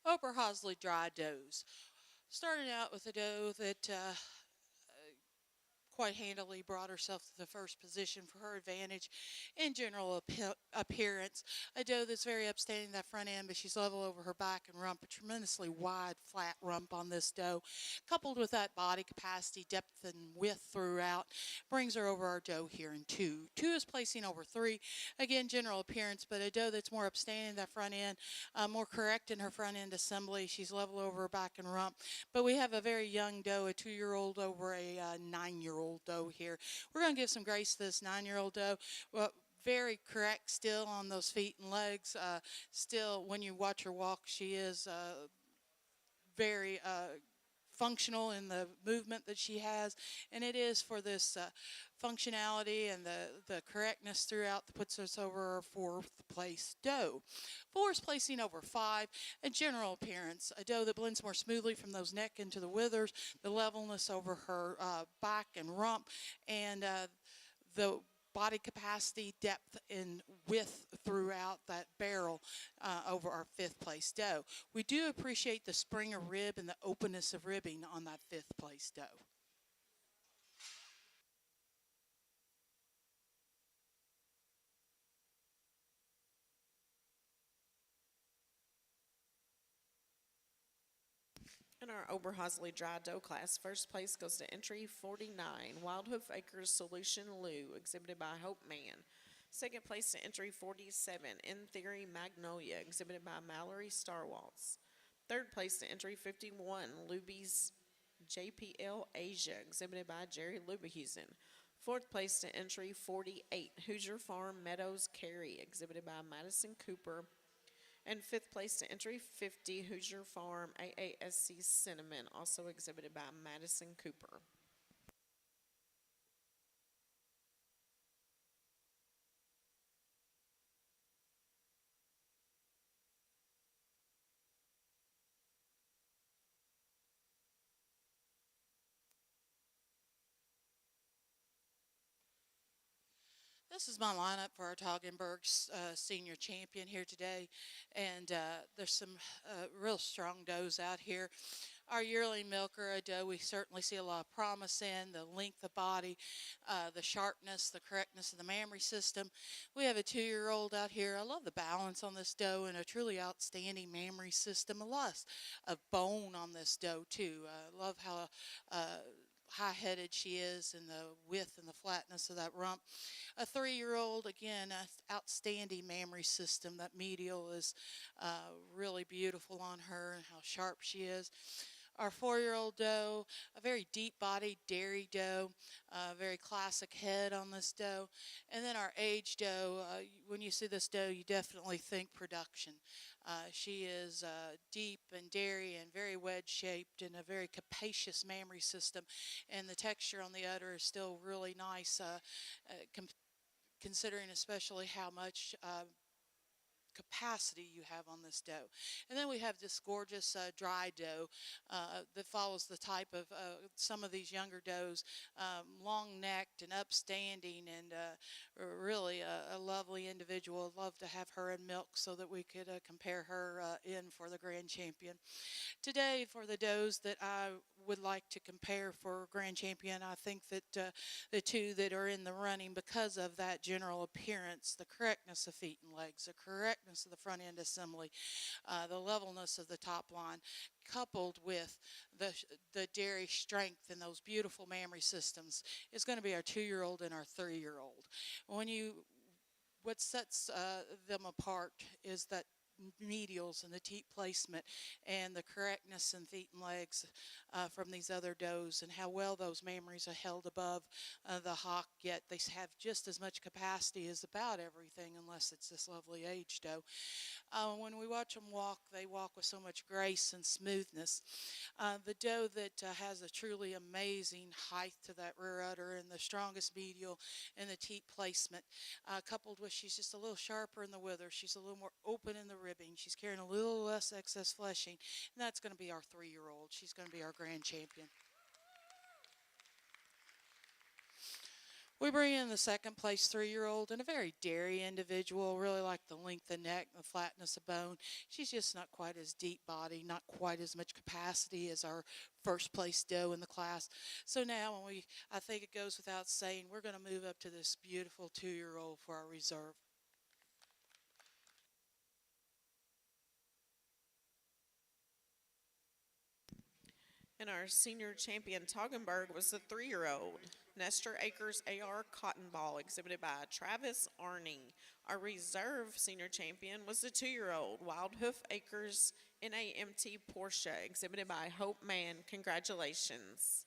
Oberhasli dry doughs. Starting out with a dough that quite handily brought herself to the first position for her advantage in general appearance. A doe that's very upstanding that front end, but she's level over her back and rump. A tremendously wide, flat rump on this doe, coupled with that body capacity, depth, and width throughout, brings her over our doe here in 2. 2 is placing over 3. Again, general appearance, but a doe that's more upstanding that front end, more correct in her front end assembly. She's level over her back and rump. But we have a very young doe, a 2-year-old over a 9-year-old doe here. We're going to give some grace to this 9-year-old doe. Well, very correct still on those feet and legs. Still, when you watch her walk, she is very functional in the movement that she has, and it is for this functionality and the correctness throughout that puts us over our 4th place doe. 4 is placing over 5. A general appearance, a doe that blends more smoothly from those neck into the withers, the levelness over her back and rump, and the body capacity, depth, and width throughout that barrel over our 5th place doe. We do appreciate the spring of rib and the openness of ribbing on that 5th place doe. In our Oberhasli dry dough class, first place goes to entry 49, Wildhoof Acres Solution Lou, exhibited by Hope Mann. Second place to entry 47, In Theory Magnolia, exhibited by Mallory Starwaltz. Third place to entry 51, Luby's JPL Asia, exhibited by Jerry Lubehusen. Fourth place to entry 48, Hoosier Farm Meadows Carey, exhibited by Madison Cooper. And fifth place to entry, 50 Hoosier Farm AASC Cinnamon, also exhibited by Madison Cooper. This is my lineup for our Toggenburg senior champion here today, and there's some real strong does out here. Our yearling milker, a doe we certainly see a lot of promise in, the length of body, the sharpness, the correctness of the mammary system. We have a 2-year-old out here. I love the balance on this doe and a truly outstanding mammary system. A lot of bone on this doe too. Love how high-headed she is and the width and the flatness of that rump. A 3-year-old, again, outstanding mammary system. That medial is really beautiful on her and how sharp she is. Our 4-year-old doe, a very deep-bodied dairy doe, very classic head on this doe. And then our age doe, when you see this doe, you definitely think production. She is deep and dairy and very wedge-shaped and a very capacious mammary system. And the texture on the udder is still really nice, considering especially how much capacity you have on this doe. And then we have this gorgeous dry doe that follows the type of some of these younger does, long-necked and upstanding and really a lovely individual. I'd love to have her in milk so that we could compare her in for the grand champion. Today, for the does that I would like to compare for grand champion, I think that the two that are in the running, because of that general appearance, the correctness of feet and legs, the correctness of the front end assembly, the levelness of the top line, coupled with the dairy strength and those beautiful mammary systems, is going to be our 2-year-old and our 3-year-old. What sets them apart is that medials and the teat placement and the correctness in feet and legs from these other does, and how well those mammaries are held above the hock, yet they have just as much capacity as about everything, unless it's this lovely age doe. When we watch them walk, they walk with so much grace and smoothness. The doe that has a truly amazing height to that rear udder and the strongest medial and the teat placement, coupled with she's just a little sharper in the wither, she's a little more open in the ribbing, she's carrying a little less excess fleshing, and that's going to be our 3-year-old. She's going to be our grand champion. We bring in the second place 3-year-old and a very dairy individual. Really like the length of neck, the flatness of bone. She's just not quite as deep body, not quite as much capacity as our first place doe in the class. So now I think it goes without saying, we're going to move up to this beautiful 2-year-old for our reserve. And our senior champion, Toggenburg, was the 3-year-old. Nestor Acres AR Cotton Ball, exhibited by Travis Arning. Our reserve senior champion was the 2-year-old Wildhoof Acres NAMT Porsche, exhibited by Hope Mann. Congratulations.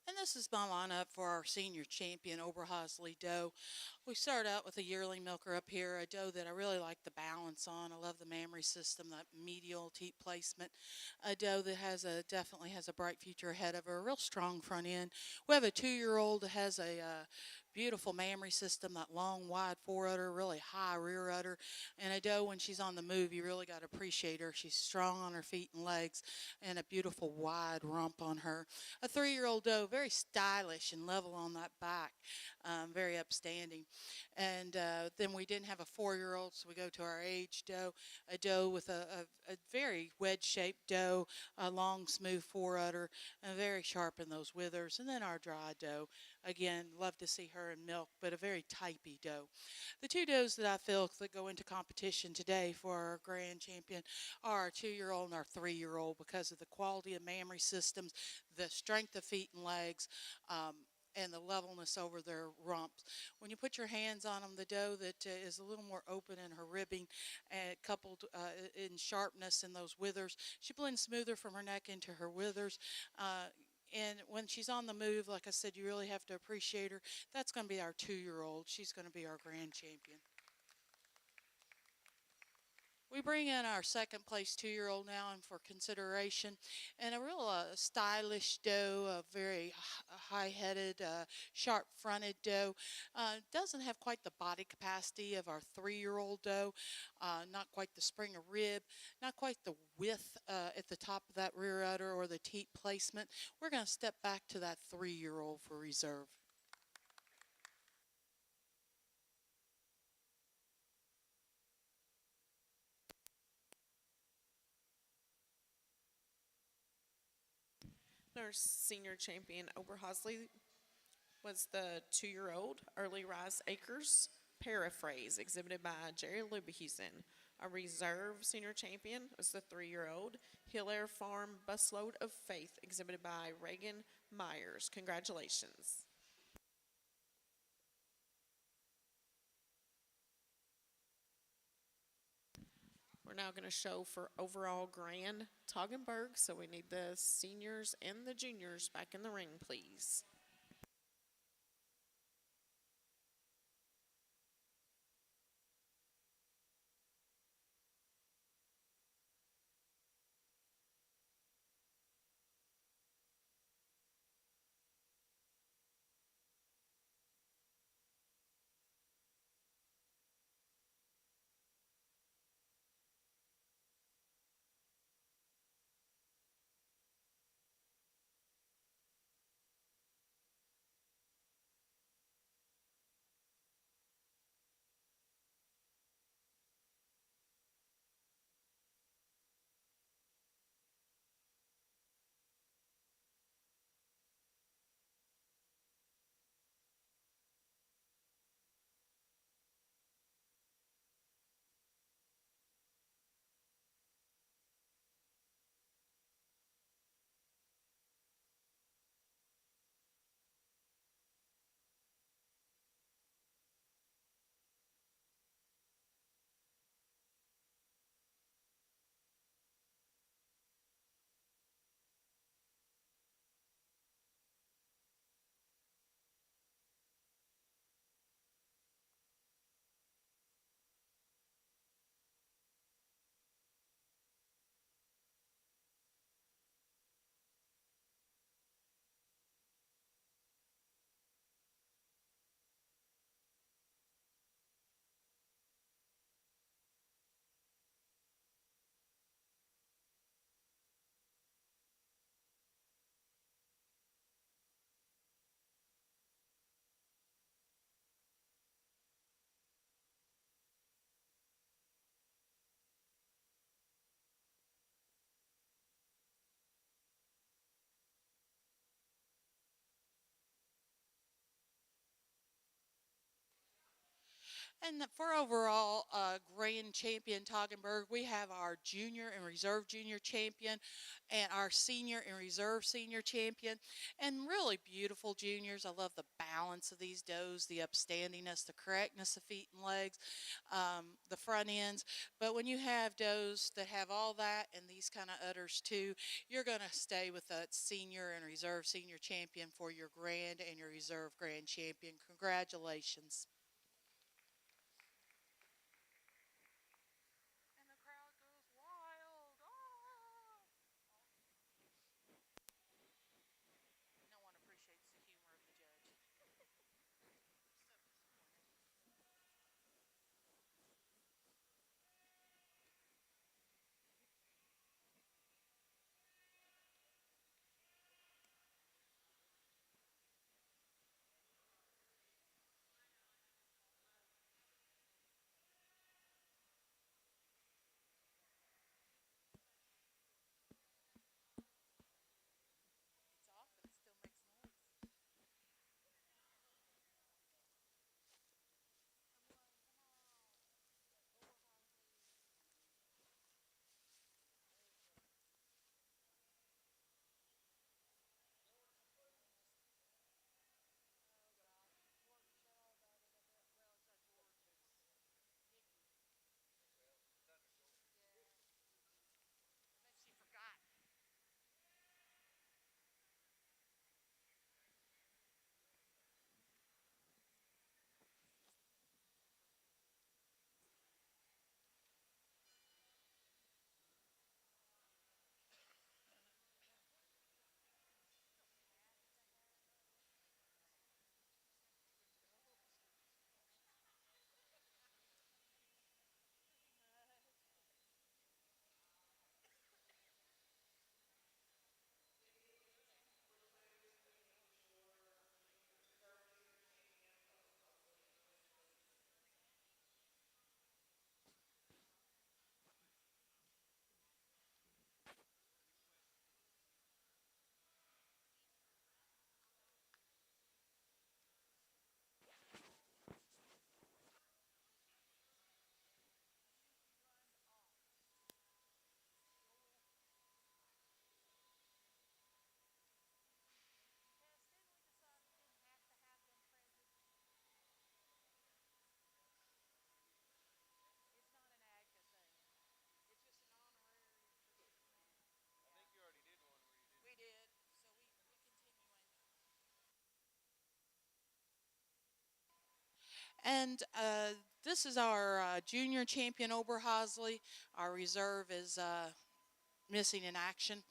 And this is my lineup for our senior champion Oberhasli doe. We start out with a yearling milker up here, a doe that I really like the balance on. I love the mammary system, that medial teat placement. A doe that definitely has a bright future ahead of her, a real strong front end. We have a 2-year-old that has a beautiful mammary system, that long, wide fore udder, really high rear udder. And a doe, when she's on the move, you really got to appreciate her. She's strong on her feet and legs, and a beautiful wide rump on her. A 3-year-old doe, very stylish and level on that back, very upstanding. And then we didn't have a 4-year-old, so we go to our age doe, a doe with a very wedge-shaped doe, a long, smooth fore udder, and very sharp in those withers. And then our dry doe, again, love to see her in milk, but a very typey doe. The two does that I feel that go into competition today for our grand champion are our 2-year-old and our 3-year-old because of the quality of mammary systems, the strength of feet and legs, and the levelness over their rumps. When you put your hands on them, the doe that is a little more open in her ribbing, and coupled in sharpness in those withers, she blends smoother from her neck into her withers. And when she's on the move, like I said, you really have to appreciate her. That's going to be our 2-year-old. She's going to be our grand champion. We bring in our second place 2-year-old now and for consideration, and a real stylish doe, a very high-headed, sharp-fronted doe. Doesn't have quite the body capacity of our 3-year-old doe, not quite the spring of rib, not quite the width at the top of that rear udder or the teat placement. We're going to step back to that 3-year-old for reserve. Our senior champion Oberhasli was the 2-year-old Early Rise Acres Paraphrase, exhibited by Jerry Lubehusen. A reserve senior champion was the 3-year-old Hilaire Farm Busload of Faith, exhibited by Reagan Myers. Congratulations. We're now going to show for overall grand Toggenburg, so we need the seniors and the juniors back in the ring, please. And for overall grand champion Toggenburg, we have our junior and reserve junior champion and our senior and reserve senior champion. And really beautiful juniors. I love the balance of these does, the upstandingness, the correctness of feet and legs, the front ends. But when you have does that have all that and these kind of udders too, you're going to stay with that senior and reserve senior champion for your grand and your reserve grand champion. Congratulations. And the crowd goes wild. Ah! No one appreciates the humor of the judge. So disappointed. It's off, but it still makes noise. Come on, come on. Oberhasli. Oh gosh, workshop out of the well, it's that Turnquist. Hickey. Yeah. I bet she forgot. Yes, then we decided we didn't have to have them present. It's not an AGDA thing. It's just an honorary participant. Yeah, we did. So we continuing. And this is our junior champion Oberhasli. Our reserve is missing in action.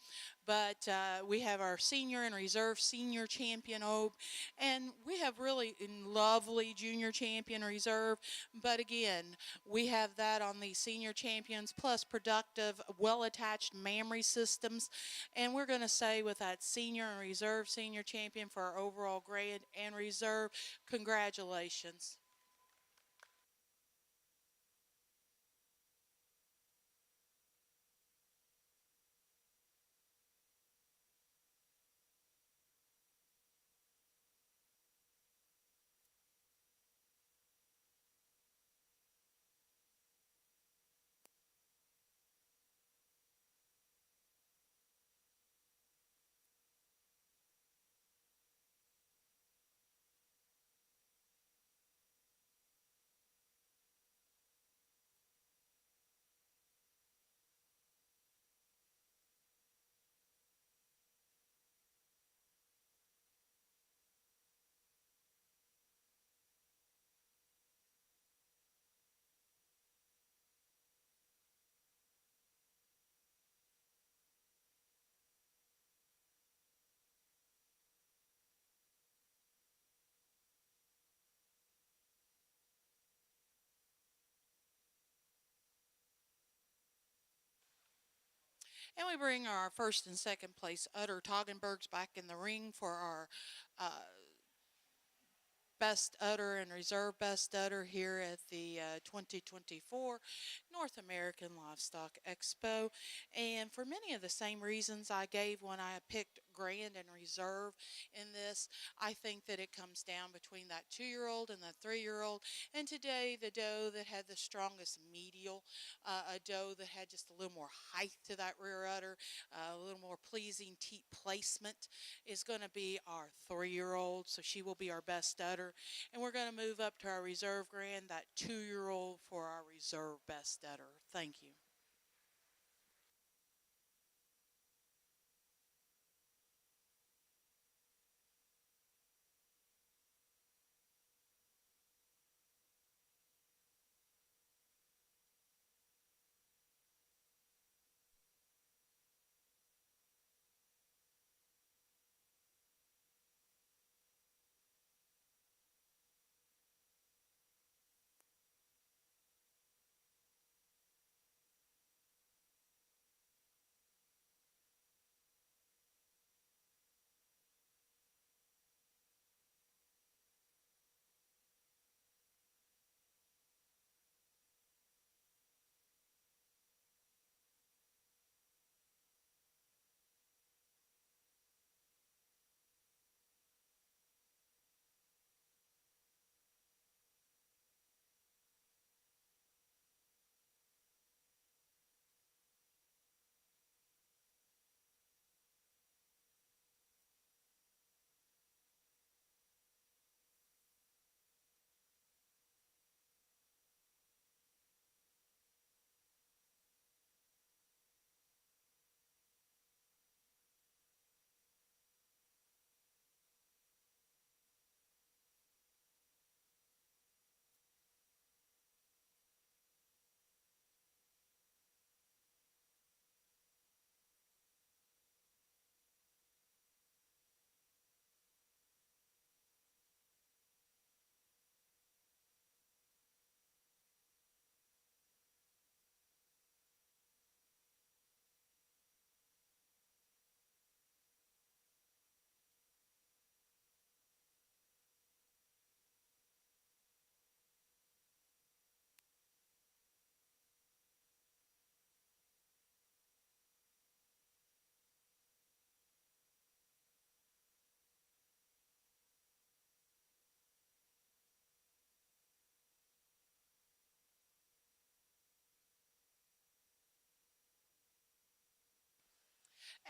But we have our senior and reserve senior champion Ob, and we have really lovely junior champion reserve. But again, we have that on the senior champions plus productive, well-attached mammary systems. And we're going to say with that senior and reserve senior champion for our overall grade and reserve, congratulations. And we bring our first and second place Utter Toggenbergs back in the ring for our uh, best udder and reserve best udder here at the 2024 North American Livestock Expo. And for many of the same reasons I gave when I picked grand and reserve in this. I think that it comes down between that 2-year-old and that 3-year-old. And today, the doe that had the strongest medial, a doe that had just a little more height to that rear udder, a little more pleasing teat placement, is going to be our 3-year-old. So she will be our best udder. And we're going to move up to our reserve grand, that 2-year-old, for our reserve best udder. Thank you.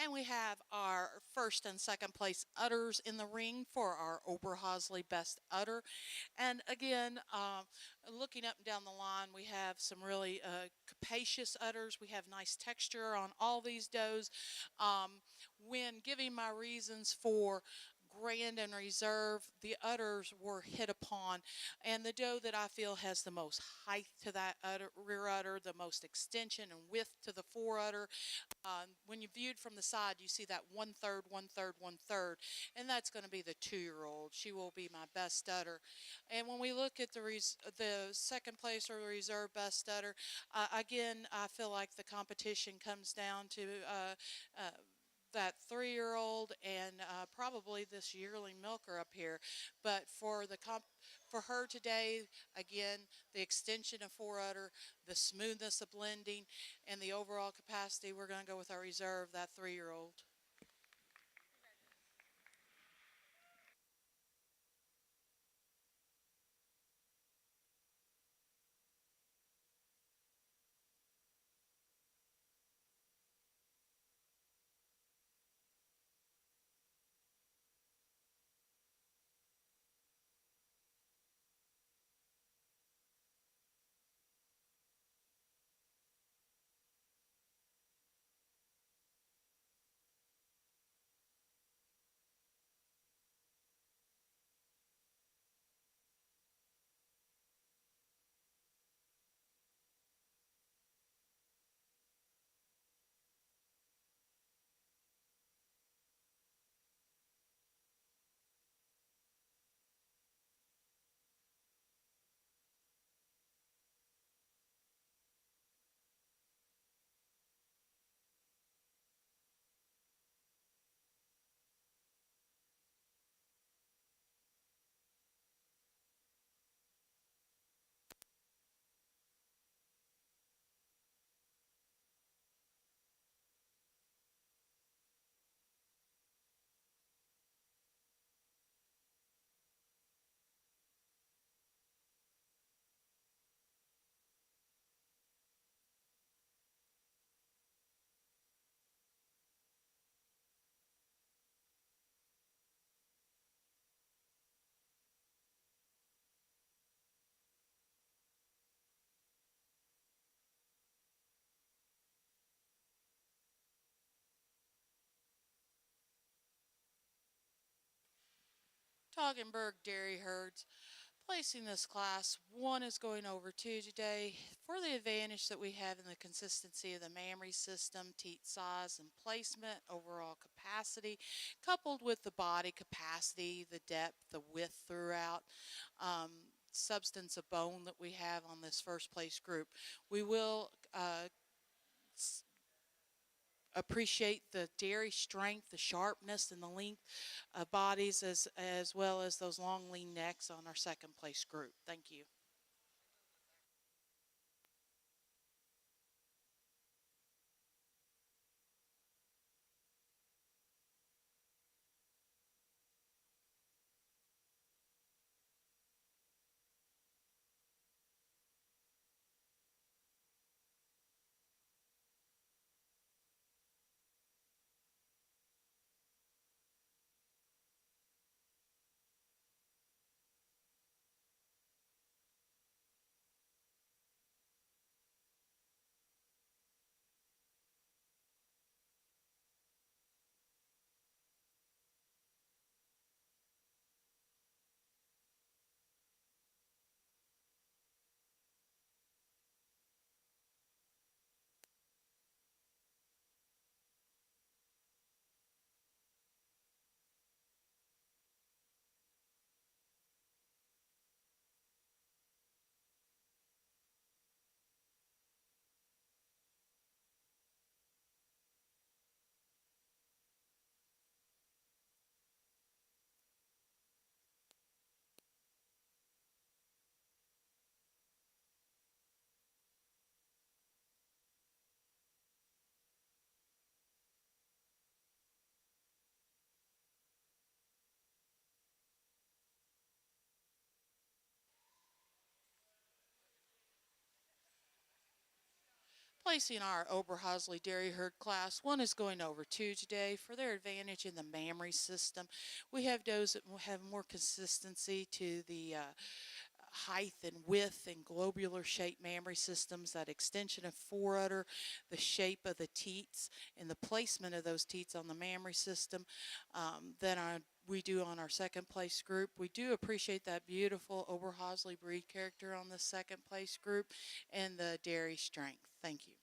And we have our first and second place udders in the ring for our Oberhasli Best Udder. And again, looking up and down the line, we have some really capacious udders. We have nice texture on all these does. When giving my reasons for grand and reserve, the udders were hit upon, and the doe that I feel has the most height to that udder, rear udder, the most extension and width to the fore udder, when you viewed from the side, you see that 1/3, 1/3, 1/3, and that's going to be the 2-year-old. She will be my best udder. And when we look at the second place or the reserve best udder, again, I feel like the competition comes down to uh, that 3-year-old and probably this yearling milker up here. But for her today, again, the extension of fore udder, the smoothness of blending, and the overall capacity, we're going to go with our reserve, that 3-year-old. Toggenburg dairy herds. Placing this class, 1 is going over 2 today for the advantage that we have in the consistency of the mammary system, teat size and placement, overall capacity, coupled with the body capacity, the depth, the width throughout, um, substance of bone that we have on this first place group. We will appreciate the dairy strength, the sharpness, and the length of bodies as well as those long lean necks on our second place group. Thank you. Placing our Oberhasli dairy herd class, 1 is going over 2 today for their advantage in the mammary system. We have does that have more consistency to the height and width and globular shaped mammary systems, that extension of foreudder, the shape of the teats, and the placement of those teats on the mammary system than we do on our second place group. We do appreciate that beautiful Oberhasli breed character on the second place group and the dairy strength. Thank you.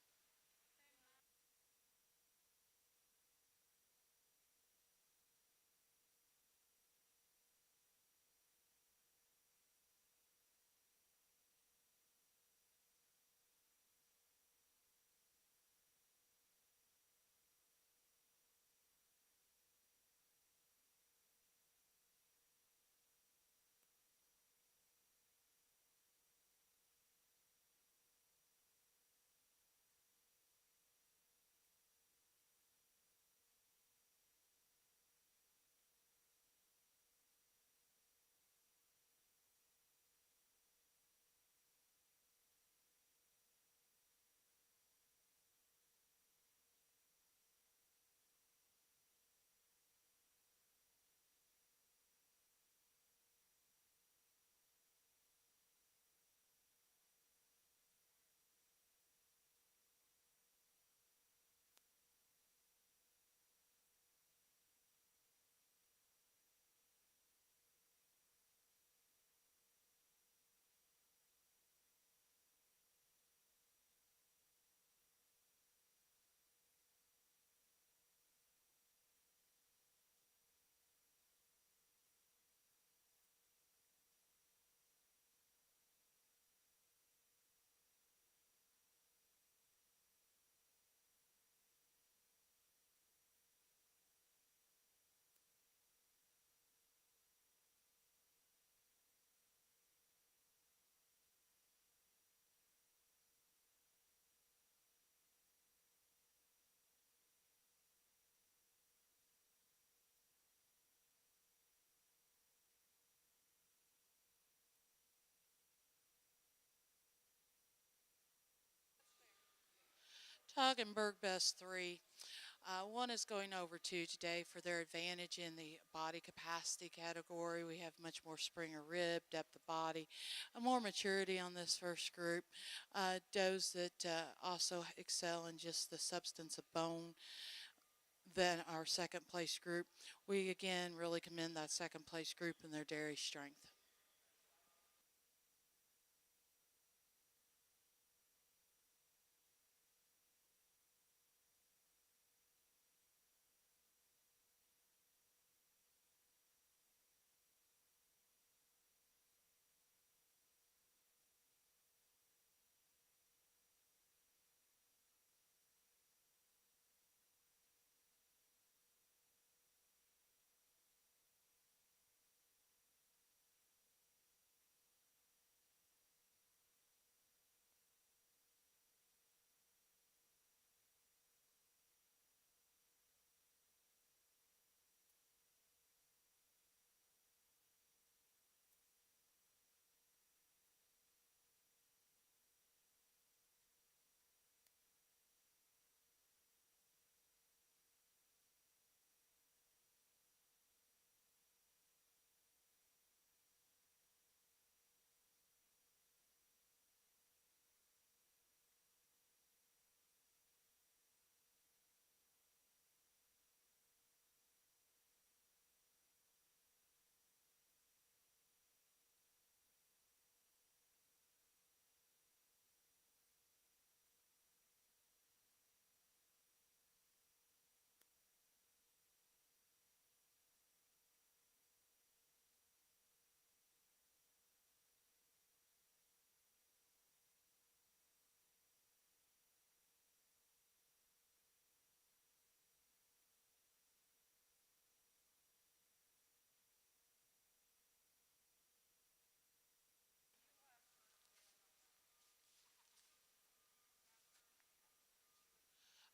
Toggenburg best 3. 1 is going over 2 today for their advantage in the body capacity category. We have much more spring of rib, depth of body, more maturity on this first group. Does that also excel in just the substance of bone, than our second place group. We again really commend that second place group and their dairy strength.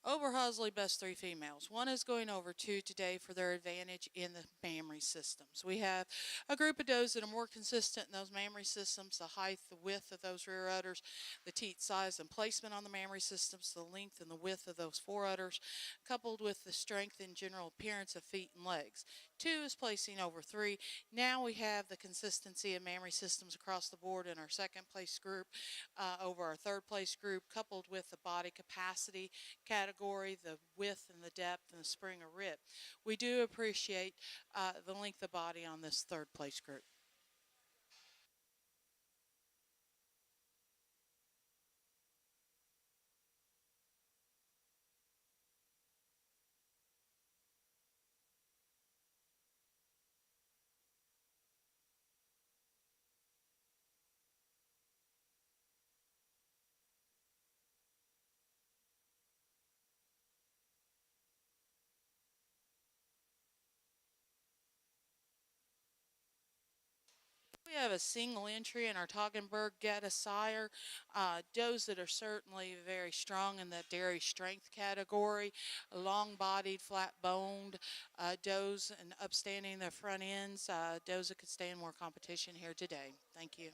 Oberhasli best three females. One is going over two today for their advantage in the mammary systems. We have a group of does that are more consistent in those mammary systems, the height, the width of those rear udders, the teat size and placement on the mammary systems, the length and the width of those fore udders, coupled with the strength and general appearance of feet and legs. Two is placing over three. Now we have the consistency of mammary systems across the board in our second place group over our third place group, coupled with the body capacity category, the width and the depth and the spring of rib. We do appreciate the length of body on this third place group. We have a single entry in our Toggenburg Geta sire. Does that are certainly very strong in the dairy strength category. Long-bodied, flat-boned does and upstanding the front ends. Does that could stand more competition here today. Thank you.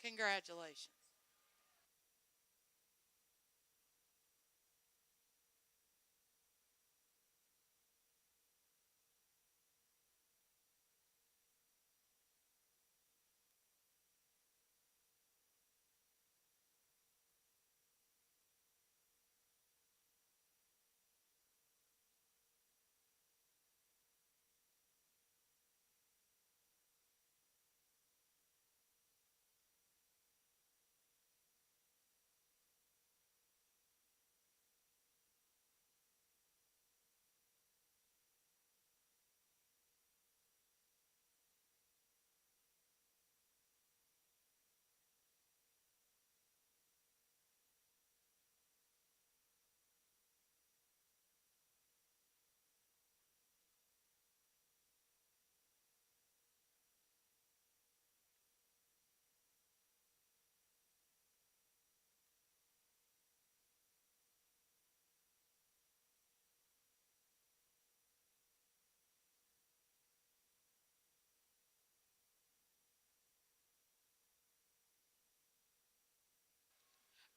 Congratulations.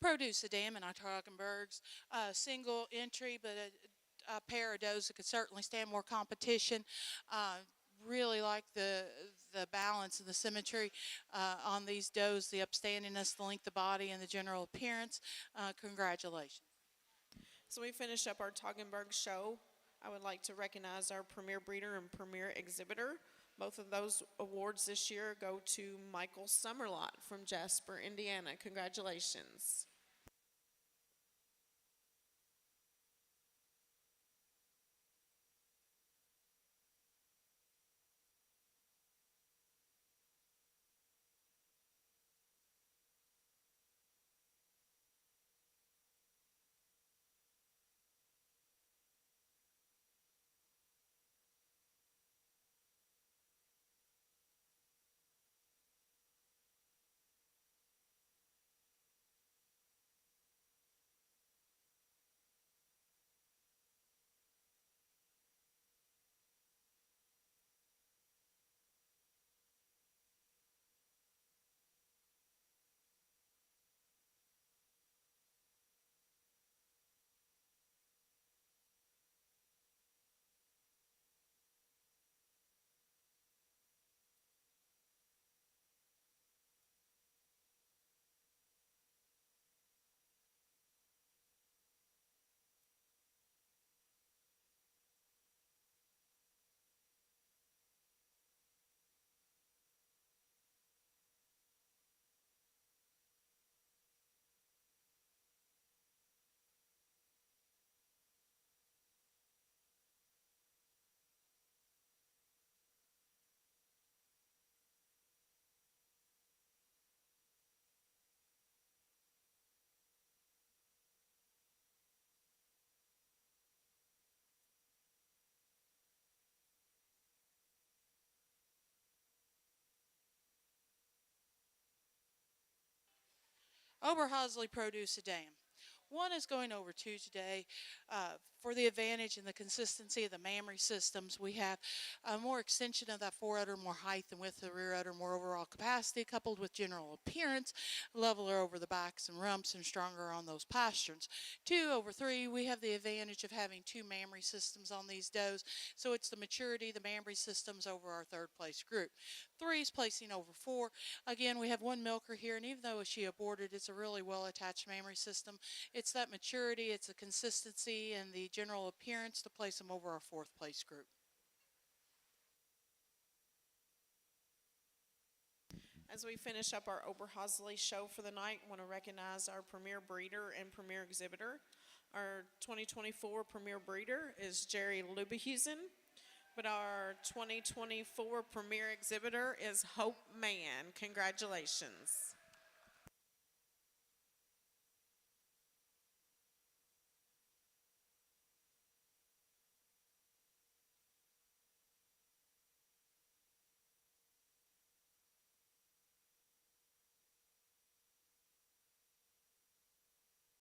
produce a dam in our Toggenburgs. Single entry, but a pair of does that could certainly stand more competition. Uh, really like the balance and the symmetry on these does, the upstandingness, the length of body, and the general appearance. Congratulations. So we finish up our Toggenburg show. I would like to recognize our premier breeder and premier exhibitor. Both of those awards this year go to Michael Summerlot from Jasper, Indiana. Congratulations. Oberhasli produce a dam. One is going over two today. For the advantage and the consistency of the mammary systems, we have more extension of that fore udder, more height and width of the rear udder, more overall capacity, coupled with general appearance, leveler over the backs and rumps, and stronger on those pasterns. 2/3, we have the advantage of having two mammary systems on these does, so it's the maturity, the mammary systems over our third place group. 3 is placing over 4. Again, we have one milker here, and even though she aborted, it's a really well attached mammary system. It's that maturity, it's the consistency, and the general appearance to place them over our fourth place group. As we finish up our Oberhasli show for the night, I want to recognize our premier breeder and premier exhibitor. Our 2024 premier breeder is Jerry Lubehusen, but our 2024 premier exhibitor is Hope Mann. Congratulations.